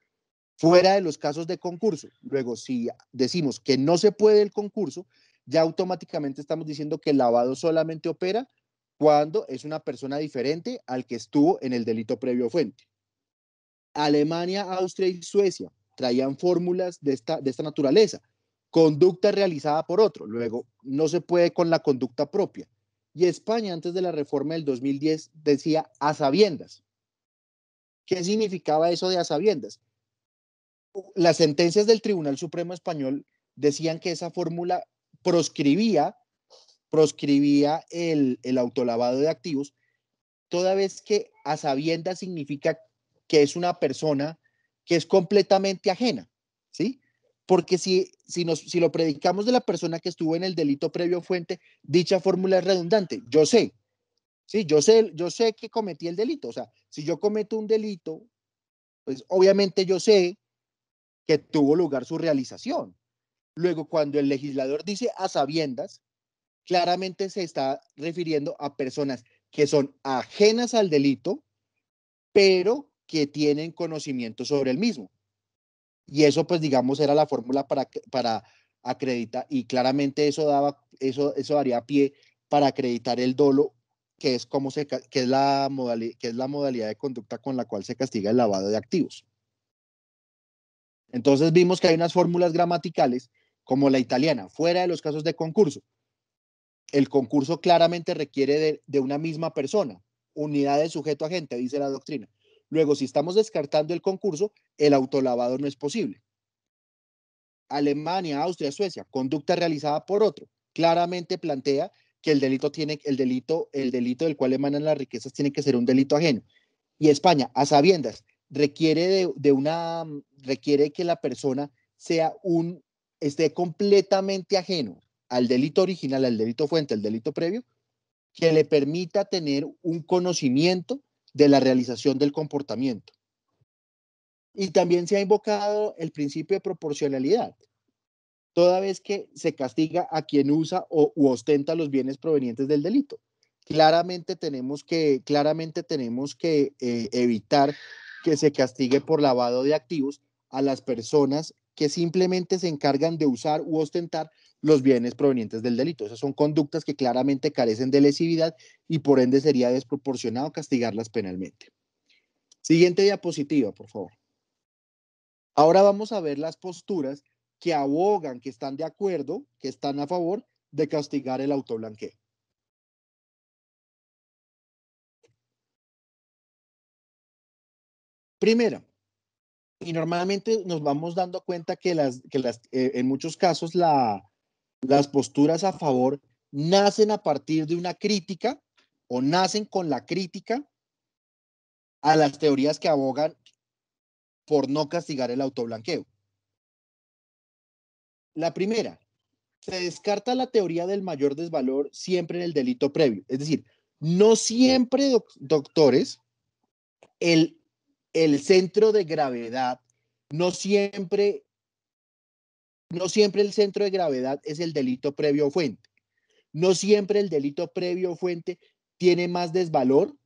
Fuera de los casos de concurso. Luego, si decimos que no se puede el concurso, ya automáticamente estamos diciendo que el lavado solamente opera cuando es una persona diferente al que estuvo en el delito previo fuente. Alemania, Austria y Suecia traían fórmulas de esta naturaleza. Conducta realizada por otro. Luego, no se puede con la conducta propia. Y España, antes de la reforma del 2010, decía a sabiendas ¿Qué significaba eso de a sabiendas? Las sentencias del Tribunal Supremo Español decían que esa fórmula proscribía, proscribía el autolavado de activos, toda vez que a sabiendas significa que es una persona que es completamente ajena, ¿sí? Porque si lo predicamos de la persona que estuvo en el delito previo fuente, dicha fórmula es redundante. Yo sé, sí, yo sé que cometí el delito. O sea, si yo cometo un delito, pues obviamente yo sé que tuvo lugar su realización. Luego, cuando el legislador dice a sabiendas, claramente se está refiriendo a personas que son ajenas al delito, pero que tienen conocimiento sobre el mismo. Y eso, pues, digamos, era la fórmula para acreditar, y claramente eso daría pie para acreditar el dolo, que es, que es la modalidad de conducta con la cual se castiga el lavado de activos. Entonces vimos que hay unas fórmulas gramaticales, como la italiana, fuera de los casos de concurso. El concurso claramente requiere de una misma persona, unidad de sujeto agente, dice la doctrina. Luego, si estamos descartando el concurso, el autolavado no es posible. Alemania, Austria, Suecia, conducta realizada por otro, claramente plantea que el delito del cual emanan las riquezas tiene que ser un delito ajeno. Y España, a sabiendas, requiere que la persona esté completamente ajeno al delito original, al delito fuente, al delito previo, que le permita tener un conocimiento de la realización del comportamiento. Y también se ha invocado el principio de proporcionalidad, toda vez que se castiga a quien usa u ostenta los bienes provenientes del delito. Claramente tenemos que evitar que se castigue por lavado de activos a las personas que simplemente se encargan de usar u ostentar los bienes provenientes del delito. Esas son conductas que claramente carecen de lesividad y por ende sería desproporcionado castigarlas penalmente. Siguiente diapositiva, por favor. Ahora vamos a ver las posturas que abogan, que están de acuerdo, que están a favor de castigar el autoblanqueo. Primera, y normalmente nos vamos dando cuenta que en muchos casos las posturas a favor nacen a partir de una crítica o nacen con la crítica a las teorías que abogan por no castigar el autoblanqueo. La primera, se descarta la teoría del mayor desvalor siempre en el delito previo. Es decir, no siempre, doctores, el centro de gravedad, no siempre el centro de gravedad es el delito previo o fuente. No siempre el delito previo o fuente tiene más desvalor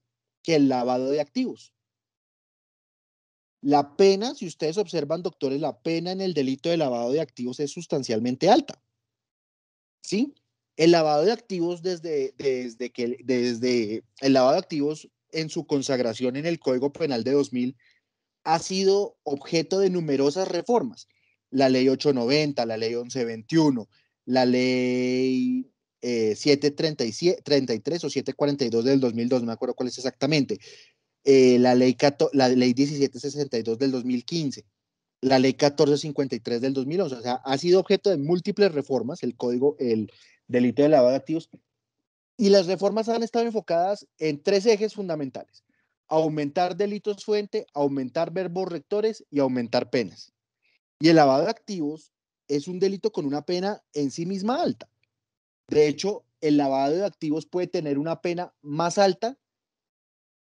que el lavado de activos. La pena, si ustedes observan, doctores, la pena en el delito de lavado de activos es sustancialmente alta. ¿Sí? El lavado de activos desde el lavado de activos en su consagración en el Código Penal de 2000 ha sido objeto de numerosas reformas. La ley 890, la ley 1121, la ley 733 o 742 del 2002, no me acuerdo cuál es exactamente, la ley 1762 del 2015, la ley 1453 del 2011. O sea, ha sido objeto de múltiples reformas el delito de lavado de activos, y las reformas han estado enfocadas en tres ejes fundamentales: aumentar delitos fuente, aumentar verbos rectores y aumentar penas. Y el lavado de activos es un delito con una pena en sí misma alta. De hecho, el lavado de activos puede tener una pena más alta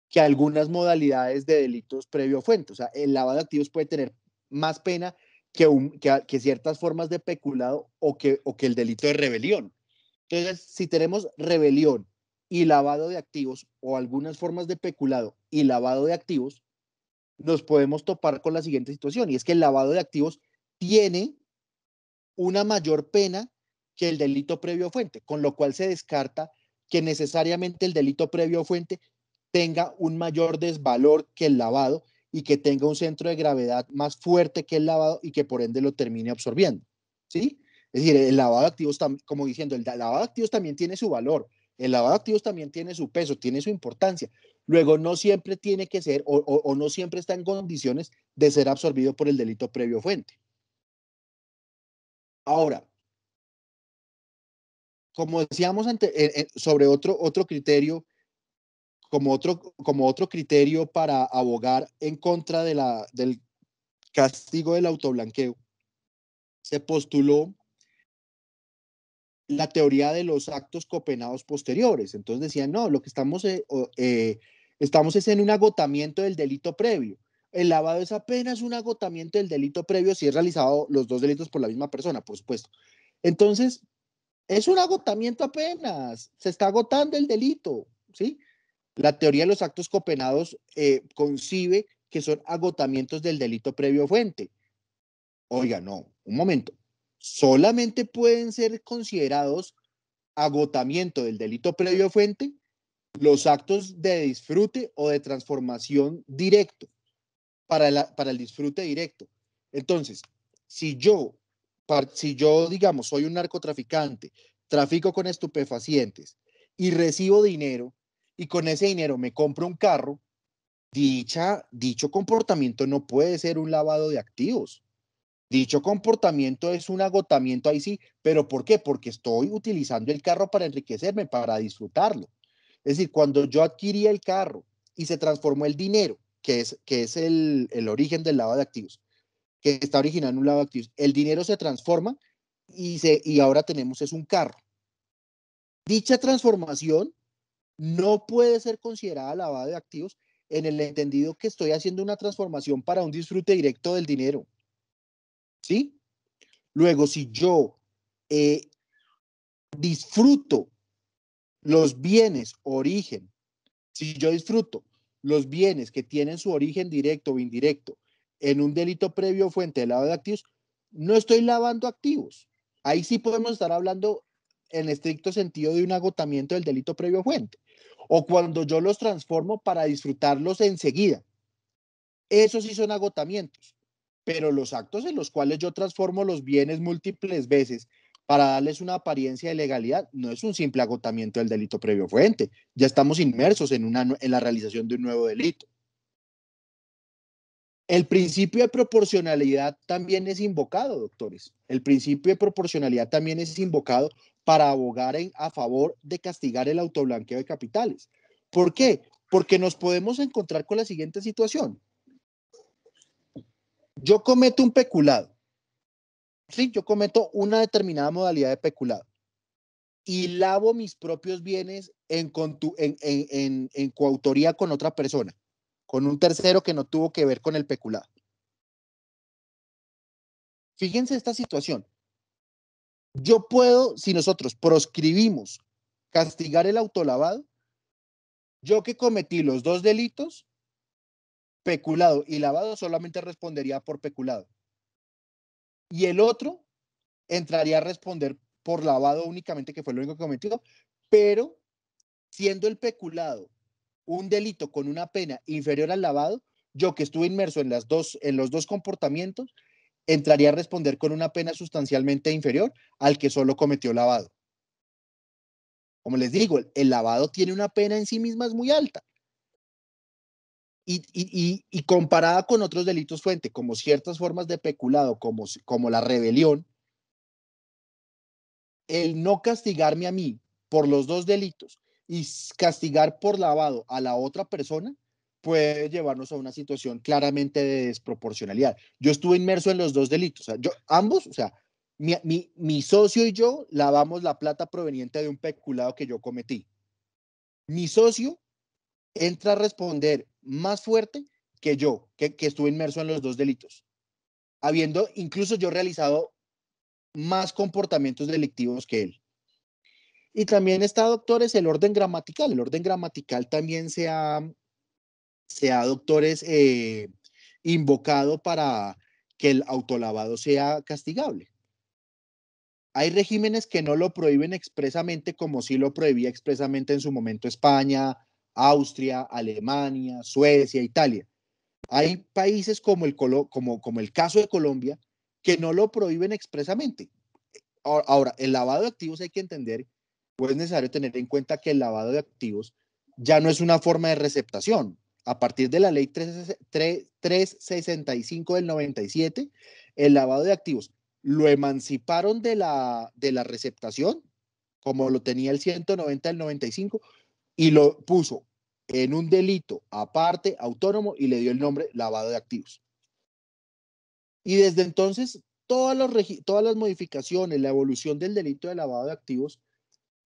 que algunas modalidades de delitos previo fuente. O sea, el lavado de activos puede tener más pena que ciertas formas de peculado o que el delito de rebelión. Entonces, si tenemos rebelión y lavado de activos, o algunas formas de peculado y lavado de activos, nos podemos topar con la siguiente situación, y es que el lavado de activos tiene una mayor pena que el delito previo fuente, con lo cual se descarta que necesariamente el delito previo fuente tenga un mayor desvalor que el lavado y que tenga un centro de gravedad más fuerte que el lavado y que por ende lo termine absorbiendo. ¿Sí? Es decir, el lavado de activos, como diciendo, el lavado de activos también tiene su valor. El lavado de activos también tiene su peso, tiene su importancia. Luego, no siempre tiene que ser o no siempre está en condiciones de ser absorbido por el delito previo fuente. Ahora, como decíamos sobre otro criterio, como otro criterio para abogar en contra del castigo del autoblanqueo, se postuló la teoría de los actos copenados posteriores. Entonces decían, no, lo que estamos es en un agotamiento del delito previo. El lavado es apenas un agotamiento del delito previo si es realizado los dos delitos por la misma persona, por supuesto. Entonces, es un agotamiento apenas, se está agotando el delito, ¿sí? La teoría de los actos copenados concibe que son agotamientos del delito previo fuente. Oiga, no, un momento. Solamente pueden ser considerados agotamiento del delito previo fuente los actos de disfrute o de transformación directo para el disfrute directo. Entonces, si yo, digamos, soy un narcotraficante, trafico con estupefacientes y recibo dinero y con ese dinero me compro un carro, dicho comportamiento no puede ser un lavado de activos. Dicho comportamiento es un agotamiento ahí sí, pero ¿por qué? Porque estoy utilizando el carro para enriquecerme, para disfrutarlo. Es decir, cuando yo adquirí el carro y se transformó el dinero, que es el origen del lavado de activos, que está originando un lavado de activos, el dinero se transforma y ahora tenemos es un carro. Dicha transformación no puede ser considerada lavado de activos en el entendido que estoy haciendo una transformación para un disfrute directo del dinero. ¿Sí? Luego, si yo disfruto los bienes origen, si yo disfruto los bienes que tienen su origen directo o indirecto en un delito previo fuente de lavado de activos, no estoy lavando activos. Ahí sí podemos estar hablando en estricto sentido de un agotamiento del delito previo fuente. O cuando yo los transformo para disfrutarlos enseguida. Esos sí son agotamientos. Pero los actos en los cuales yo transformo los bienes múltiples veces para darles una apariencia de legalidad no es un simple agotamiento del delito previo fuente. Ya estamos inmersos en la realización de un nuevo delito. El principio de proporcionalidad también es invocado, doctores. El principio de proporcionalidad también es invocado para abogar a favor de castigar el autoblanqueo de capitales. ¿Por qué? Porque nos podemos encontrar con la siguiente situación. Yo cometo un peculado. Sí, yo cometo una determinada modalidad de peculado y lavo mis propios bienes en coautoría con otra persona, con un tercero que no tuvo que ver con el peculado. Fíjense esta situación. Yo puedo, si nosotros proscribimos castigar el autolavado, yo que cometí los dos delitos, peculado y lavado, solamente respondería por peculado. Y el otro entraría a responder por lavado únicamente, que fue lo único que cometió, pero siendo el peculado un delito con una pena inferior al lavado, yo que estuve inmerso en los dos comportamientos, entraría a responder con una pena sustancialmente inferior al que solo cometió lavado. Como les digo, el lavado tiene una pena en sí misma es muy alta. Y comparada con otros delitos fuente, como ciertas formas de peculado, como la rebelión, el no castigarme a mí por los dos delitos y castigar por lavado a la otra persona puede llevarnos a una situación claramente de desproporcionalidad. Yo estuve inmerso en los dos delitos, o sea, ambos, o sea, mi socio y yo lavamos la plata proveniente de un peculado que yo cometí. Mi socio entra a responder más fuerte que yo, que estuve inmerso en los dos delitos, habiendo incluso yo realizado más comportamientos delictivos que él. Y también está, doctores, el orden gramatical. El orden gramatical también se ha doctores, invocado para que el autolavado sea castigable. Hay regímenes que no lo prohíben expresamente, como sí lo prohibía expresamente en su momento España, Austria, Alemania, Suecia, Italia. Hay países como el caso de Colombia que no lo prohíben expresamente. Ahora, el lavado de activos hay que entender pues es necesario tener en cuenta que el lavado de activos ya no es una forma de receptación. A partir de la ley 365 del 97, el lavado de activos lo emanciparon de la receptación, como lo tenía el 190 del 95, y lo puso en un delito aparte, autónomo, y le dio el nombre lavado de activos. Y desde entonces, todas las modificaciones, la evolución del delito de lavado de activos,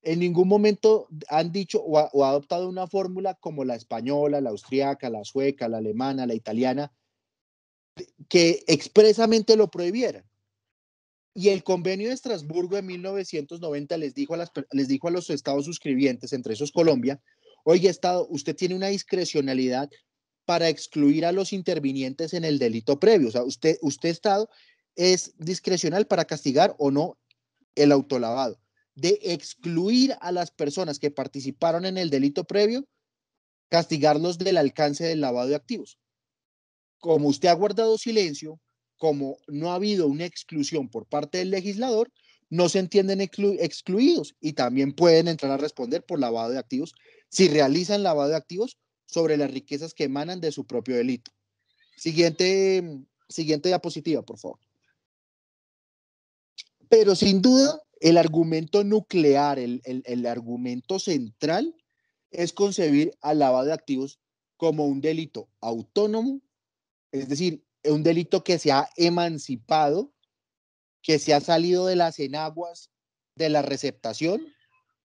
en ningún momento han dicho o adoptado una fórmula como la española, la austriaca, la sueca, la alemana, la italiana, que expresamente lo prohibieran. Y el convenio de Estrasburgo de 1990 les dijo a los estados suscribientes, entre esos Colombia, oye, Estado, usted tiene una discrecionalidad para excluir a los intervinientes en el delito previo. O sea, usted Estado, es discrecional para castigar o no el autolavado. De excluir a las personas que participaron en el delito previo, castigarlos del alcance del lavado de activos. Como usted ha guardado silencio, como no ha habido una exclusión por parte del legislador, no se entienden excluidos y también pueden entrar a responder por lavado de activos si realizan lavado de activos sobre las riquezas que emanan de su propio delito. Siguiente diapositiva, por favor. Pero sin duda, el argumento nuclear, el argumento central es concebir al lavado de activos como un delito autónomo, es decir, un delito que se ha emancipado, que se ha salido de las enaguas de la receptación,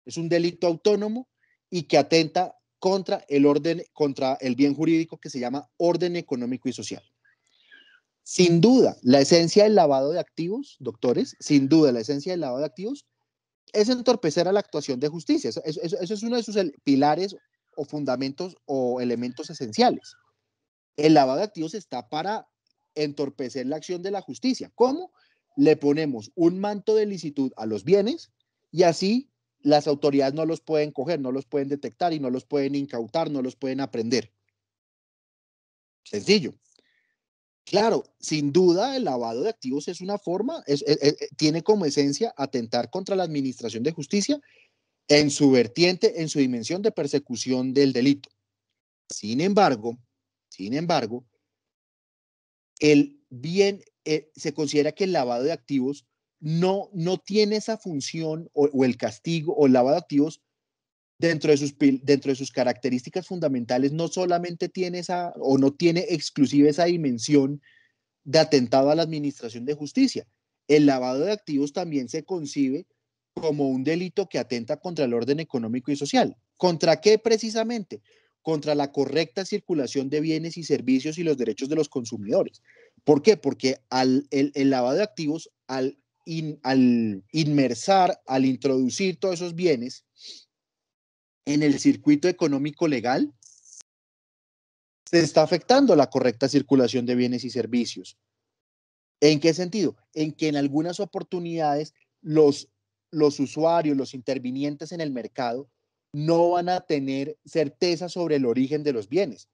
es un delito autónomo y que atenta contra el orden, contra el bien jurídico que se llama orden económico y social. Sin duda, la esencia del lavado de activos, doctores, sin duda, la esencia del lavado de activos es entorpecer a la actuación de justicia. Eso es uno de sus pilares o fundamentos o elementos esenciales. El lavado de activos está para entorpecer la acción de la justicia. ¿Cómo? Le ponemos un manto de licitud a los bienes y así las autoridades no los pueden coger, no los pueden detectar y no los pueden incautar, no los pueden aprender. Sencillo. Claro, sin duda el lavado de activos es una forma, tiene como esencia atentar contra la administración de justicia en su vertiente, en su dimensión de persecución del delito. Sin embargo, sin embargo, el bien, se considera que el lavado de activos no tiene esa función o el castigo o el lavado de activos dentro de sus características fundamentales no solamente tiene esa o no tiene exclusiva esa dimensión de atentado a la administración de justicia. El lavado de activos también se concibe como un delito que atenta contra el orden económico y social. ¿Contra qué precisamente? Contra la correcta circulación de bienes y servicios y los derechos de los consumidores. ¿Por qué? Porque el lavado de activos, al inmersar, al introducir todos esos bienes en el circuito económico legal, se está afectando la correcta circulación de bienes y servicios. ¿En qué sentido? En que en algunas oportunidades los usuarios, los intervinientes en el mercado, no van a tener certeza sobre el origen de los bienes.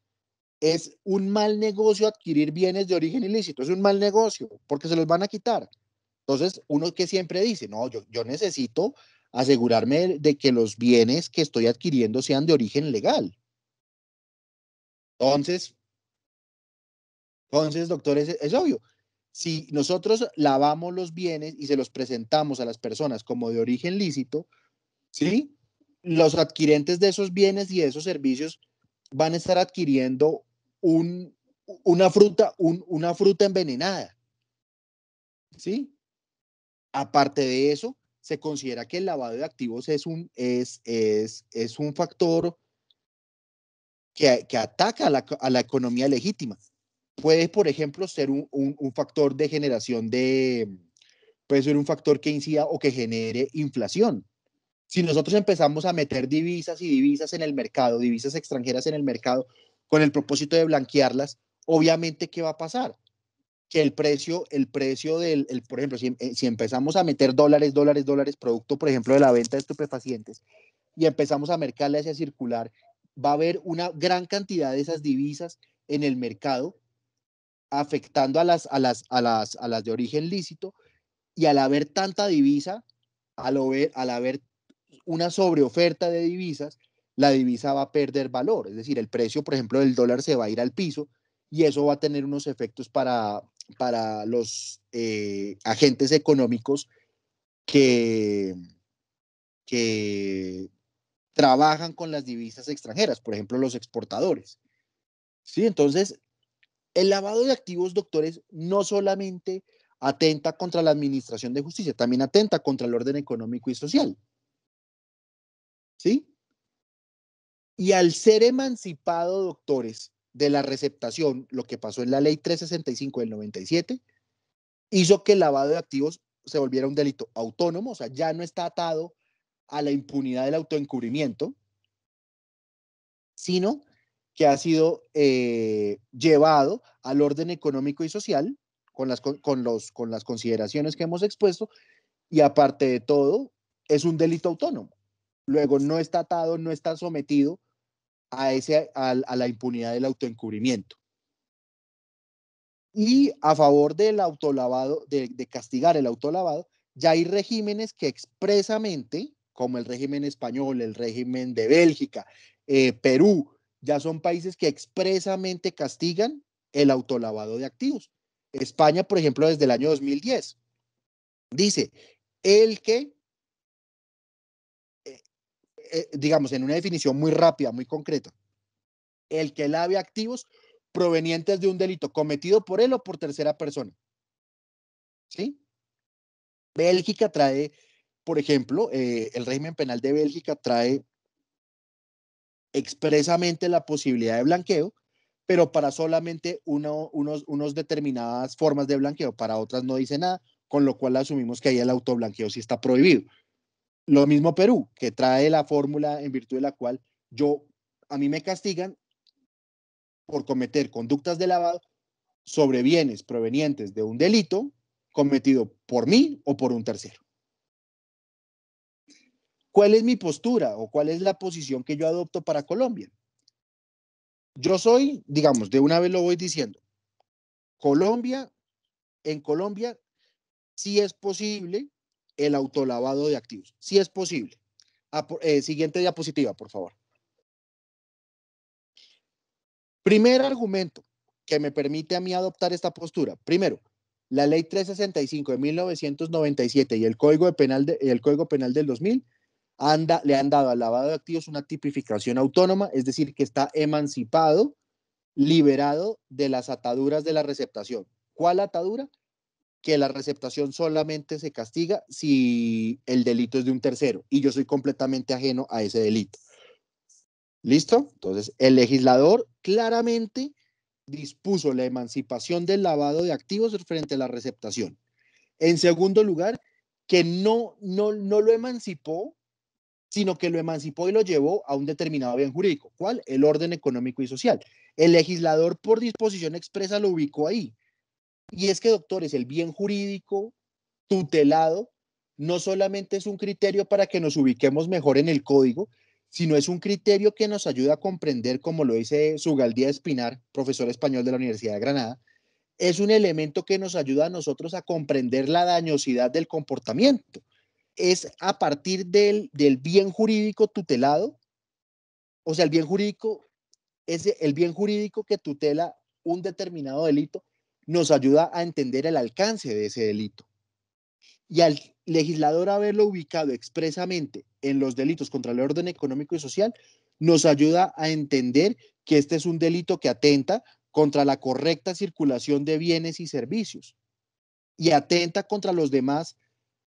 Es un mal negocio adquirir bienes de origen ilícito, es un mal negocio porque se los van a quitar. Entonces, uno que siempre dice, no, yo necesito asegurarme de que los bienes que estoy adquiriendo sean de origen legal. Entonces, doctor, es obvio. Si nosotros lavamos los bienes y se los presentamos a las personas como de origen lícito, ¿sí? Los adquirentes de esos bienes y de esos servicios van a estar adquiriendo un, una fruta envenenada, ¿sí? Aparte de eso, se considera que el lavado de activos es un factor que ataca a la economía legítima. Puede, por ejemplo, ser un factor de generación puede ser un factor que incida o que genere inflación. Si nosotros empezamos a meter divisas y divisas en el mercado, divisas extranjeras en el mercado, con el propósito de blanquearlas, obviamente, ¿qué va a pasar? Que el precio por ejemplo, si empezamos a meter dólares, producto, por ejemplo, de la venta de estupefacientes, y empezamos a mercarlas y a circular, va a haber una gran cantidad de esas divisas en el mercado afectando a las de origen lícito, y al haber tanta divisa, al haber una sobreoferta de divisas, la divisa va a perder valor. Es decir, el precio, por ejemplo, del dólar se va a ir al piso y eso va a tener unos efectos para los agentes económicos que, que trabajan con las divisas extranjeras, por ejemplo, los exportadores. ¿Sí? Entonces, el lavado de activos, doctores, no solamente atenta contra la administración de justicia, también atenta contra el orden económico y social. ¿Sí? Y al ser emancipado, doctores, de la receptación, lo que pasó en la ley 365 del 97, hizo que el lavado de activos se volviera un delito autónomo, o sea, ya no está atado a la impunidad del autoencubrimiento, sino que ha sido llevado al orden económico y social con las consideraciones que hemos expuesto, y aparte de todo, es un delito autónomo. Luego no está atado, no está sometido a la impunidad del autoencubrimiento. Y a favor del autolavado, de castigar el autolavado, ya hay regímenes que expresamente, como el régimen español, el régimen de Bélgica, Perú, ya son países que expresamente castigan el autolavado de activos. España, por ejemplo, desde el año 2010, dice, el que, digamos, en una definición muy rápida, muy concreta, el que lave activos provenientes de un delito cometido por él o por tercera persona. ¿Sí? Bélgica trae, por ejemplo, el régimen penal de Bélgica trae expresamente la posibilidad de blanqueo, pero para solamente unos determinadas formas de blanqueo, para otras no dice nada, con lo cual asumimos que ahí el autoblanqueo sí está prohibido. Lo mismo Perú, que trae la fórmula en virtud de la cual a mí me castigan por cometer conductas de lavado sobre bienes provenientes de un delito cometido por mí o por un tercero. ¿Cuál es mi postura o cuál es la posición que yo adopto para Colombia? Yo soy, digamos, de una vez lo voy diciendo, Colombia, en Colombia sí es posible el autolavado de activos, sí es posible. Siguiente diapositiva, por favor. Primer argumento que me permite a mí adoptar esta postura. Primero, la ley 365 de 1997 y el Código Penal del 2000 le han dado al lavado de activos una tipificación autónoma, es decir, que está emancipado, liberado de las ataduras de la receptación. ¿Cuál atadura? Que la receptación solamente se castiga si el delito es de un tercero y yo soy completamente ajeno a ese delito. ¿Listo? Entonces, el legislador claramente dispuso la emancipación del lavado de activos frente a la receptación. En segundo lugar, que no lo emancipó, sino que lo emancipó y lo llevó a un determinado bien jurídico. ¿Cuál? El orden económico y social. El legislador por disposición expresa lo ubicó ahí. Y es que, doctores, el bien jurídico tutelado no solamente es un criterio para que nos ubiquemos mejor en el código, sino es un criterio que nos ayuda a comprender, como lo dice Zugaldía Espinar, profesor español de la Universidad de Granada, es un elemento que nos ayuda a nosotros a comprender la dañosidad del comportamiento. Es a partir del bien jurídico tutelado, o sea, el bien jurídico que tutela un determinado delito nos ayuda a entender el alcance de ese delito. Y al legislador haberlo ubicado expresamente en los delitos contra el orden económico y social, nos ayuda a entender que este es un delito que atenta contra la correcta circulación de bienes y servicios y atenta contra los demás,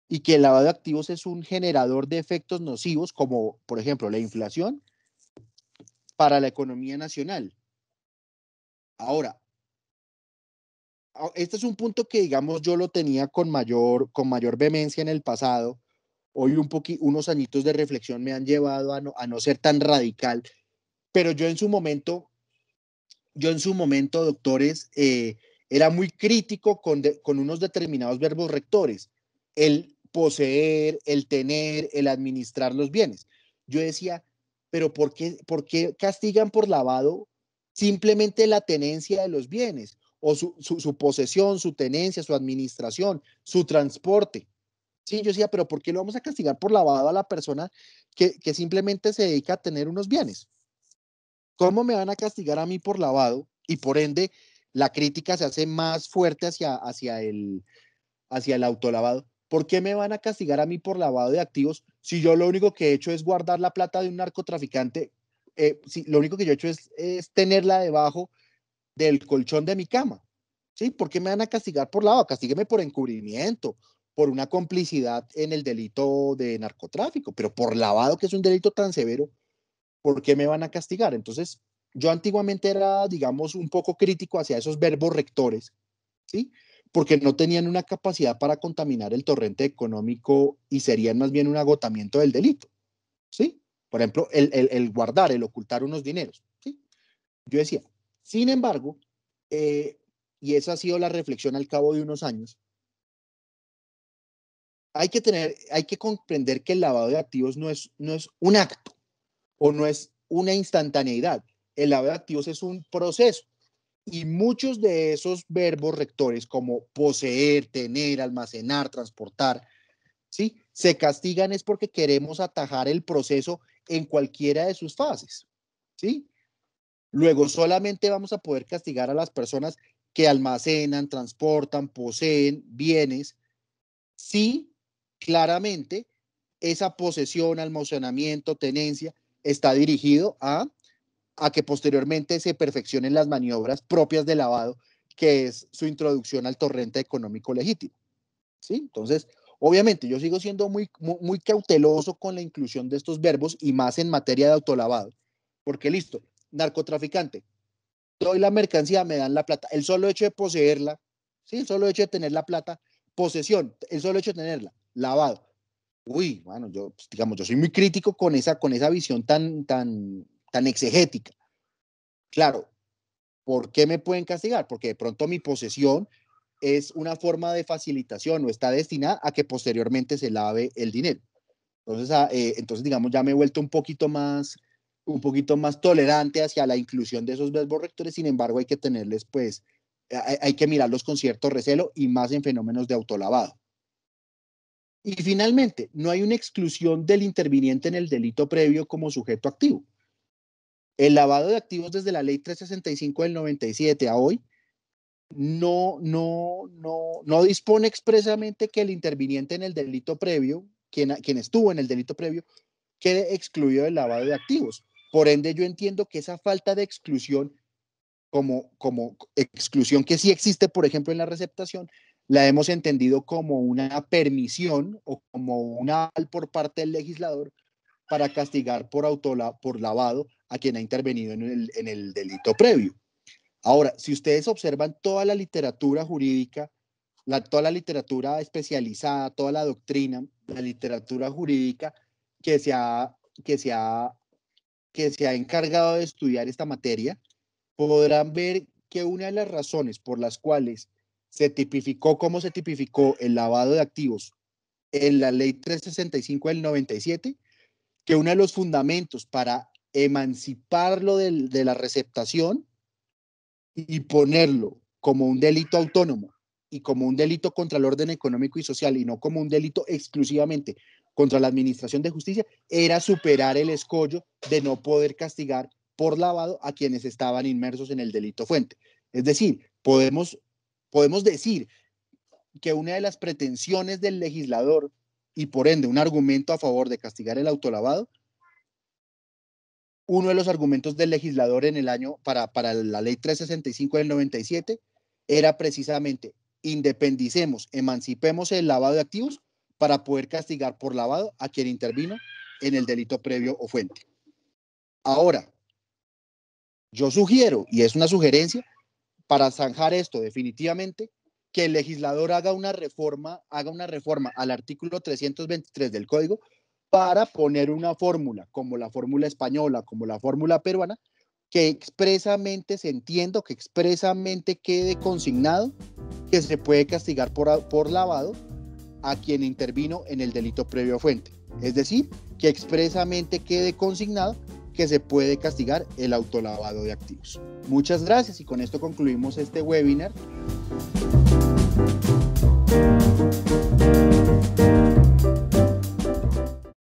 y que el lavado de activos es un generador de efectos nocivos como, por ejemplo, la inflación para la economía nacional. Ahora, este es un punto que, digamos, yo lo tenía con mayor vehemencia en el pasado. Hoy unos añitos de reflexión me han llevado a no ser tan radical, pero yo en su momento, doctores, era muy crítico con unos determinados verbos rectores, el poseer, el tener, el administrar los bienes. Yo decía, pero por qué castigan por lavado simplemente la tenencia de los bienes o su posesión, su tenencia, su administración, su transporte? Sí, yo decía, pero ¿por qué lo vamos a castigar por lavado a la persona que simplemente se dedica a tener unos bienes? ¿Cómo me van a castigar a mí por lavado? Y por ende, la crítica se hace más fuerte hacia el autolavado. ¿Por qué me van a castigar a mí por lavado de activos si yo lo único que he hecho es guardar la plata de un narcotraficante? Si lo único que yo he hecho es tenerla debajo del colchón de mi cama. ¿Sí? ¿Por qué me van a castigar por lavado? Castígueme por encubrimiento, por una complicidad en el delito de narcotráfico, pero por lavado, que es un delito tan severo, ¿por qué me van a castigar? Entonces, yo antiguamente era, digamos, un poco crítico hacia esos verbos rectores, ¿sí? Porque no tenían una capacidad para contaminar el torrente económico y serían más bien un agotamiento del delito, ¿sí? Por ejemplo, el guardar, el ocultar unos dineros, ¿sí? Yo decía, sin embargo, y esa ha sido la reflexión al cabo de unos años, hay que comprender que el lavado de activos no es un acto o no es una instantaneidad. El lavado de activos es un proceso y muchos de esos verbos rectores como poseer, tener, almacenar, transportar, ¿sí? Se castigan es porque queremos atajar el proceso en cualquiera de sus fases, ¿sí? Luego solamente vamos a poder castigar a las personas que almacenan, transportan, poseen bienes, si claramente esa posesión, almacenamiento, tenencia está dirigido a que posteriormente se perfeccionen las maniobras propias de lavado, que es su introducción al torrente económico legítimo. ¿Sí? Entonces, obviamente, yo sigo siendo muy cauteloso con la inclusión de estos verbos y más en materia de autolavado, porque listo, narcotraficante, doy la mercancía, me dan la plata. El solo hecho de poseerla, ¿sí? El solo hecho de tener la plata, posesión, el solo hecho de tenerla, lavado. Uy, bueno, yo, pues, digamos, yo soy muy crítico con esa visión tan exegética. Claro, ¿por qué me pueden castigar? Porque de pronto mi posesión es una forma de facilitación o está destinada a que posteriormente se lave el dinero. Entonces digamos, ya me he vuelto un poquito más tolerante hacia la inclusión de esos verbos rectores. Sin embargo, hay que tenerles, pues, hay que mirarlos con cierto recelo y más en fenómenos de autolavado. Y finalmente, no hay una exclusión del interviniente en el delito previo como sujeto activo. El lavado de activos desde la ley 365 del 97 a hoy no dispone expresamente que el interviniente en el delito previo, quien estuvo en el delito previo, quede excluido del lavado de activos. Por ende, yo entiendo que esa falta de exclusión, como exclusión que sí existe, por ejemplo, en la receptación, la hemos entendido como una permisión o como un aval por parte del legislador para castigar por lavado a quien ha intervenido en el delito previo. Ahora, si ustedes observan toda la literatura jurídica, toda la literatura especializada, toda la doctrina, la literatura jurídica que se ha, que se ha, que se ha encargado de estudiar esta materia, podrán ver que una de las razones por las cuales se tipificó como se tipificó el lavado de activos en la ley 365 del 97, que uno de los fundamentos para emanciparlo de la receptación y ponerlo como un delito autónomo y como un delito contra el orden económico y social y no como un delito exclusivamente contra la administración de justicia, era superar el escollo de no poder castigar por lavado a quienes estaban inmersos en el delito fuente. Es decir, podemos decir que una de las pretensiones del legislador y por ende un argumento a favor de castigar el autolavado, uno de los argumentos del legislador en el año para la ley 365 del 97 era precisamente independicemos, emancipemos el lavado de activos para poder castigar por lavado a quien intervino en el delito previo o fuente. Ahora, yo sugiero, y es una sugerencia, para zanjar esto definitivamente, que el legislador haga una reforma al artículo 323 del Código para poner una fórmula, como la fórmula española, como la fórmula peruana, que expresamente se entienda, que expresamente quede consignado que se puede castigar por lavado a quien intervino en el delito previo fuente. Es decir, que expresamente quede consignado que se puede castigar el autolavado de activos. Muchas gracias y con esto concluimos este webinar.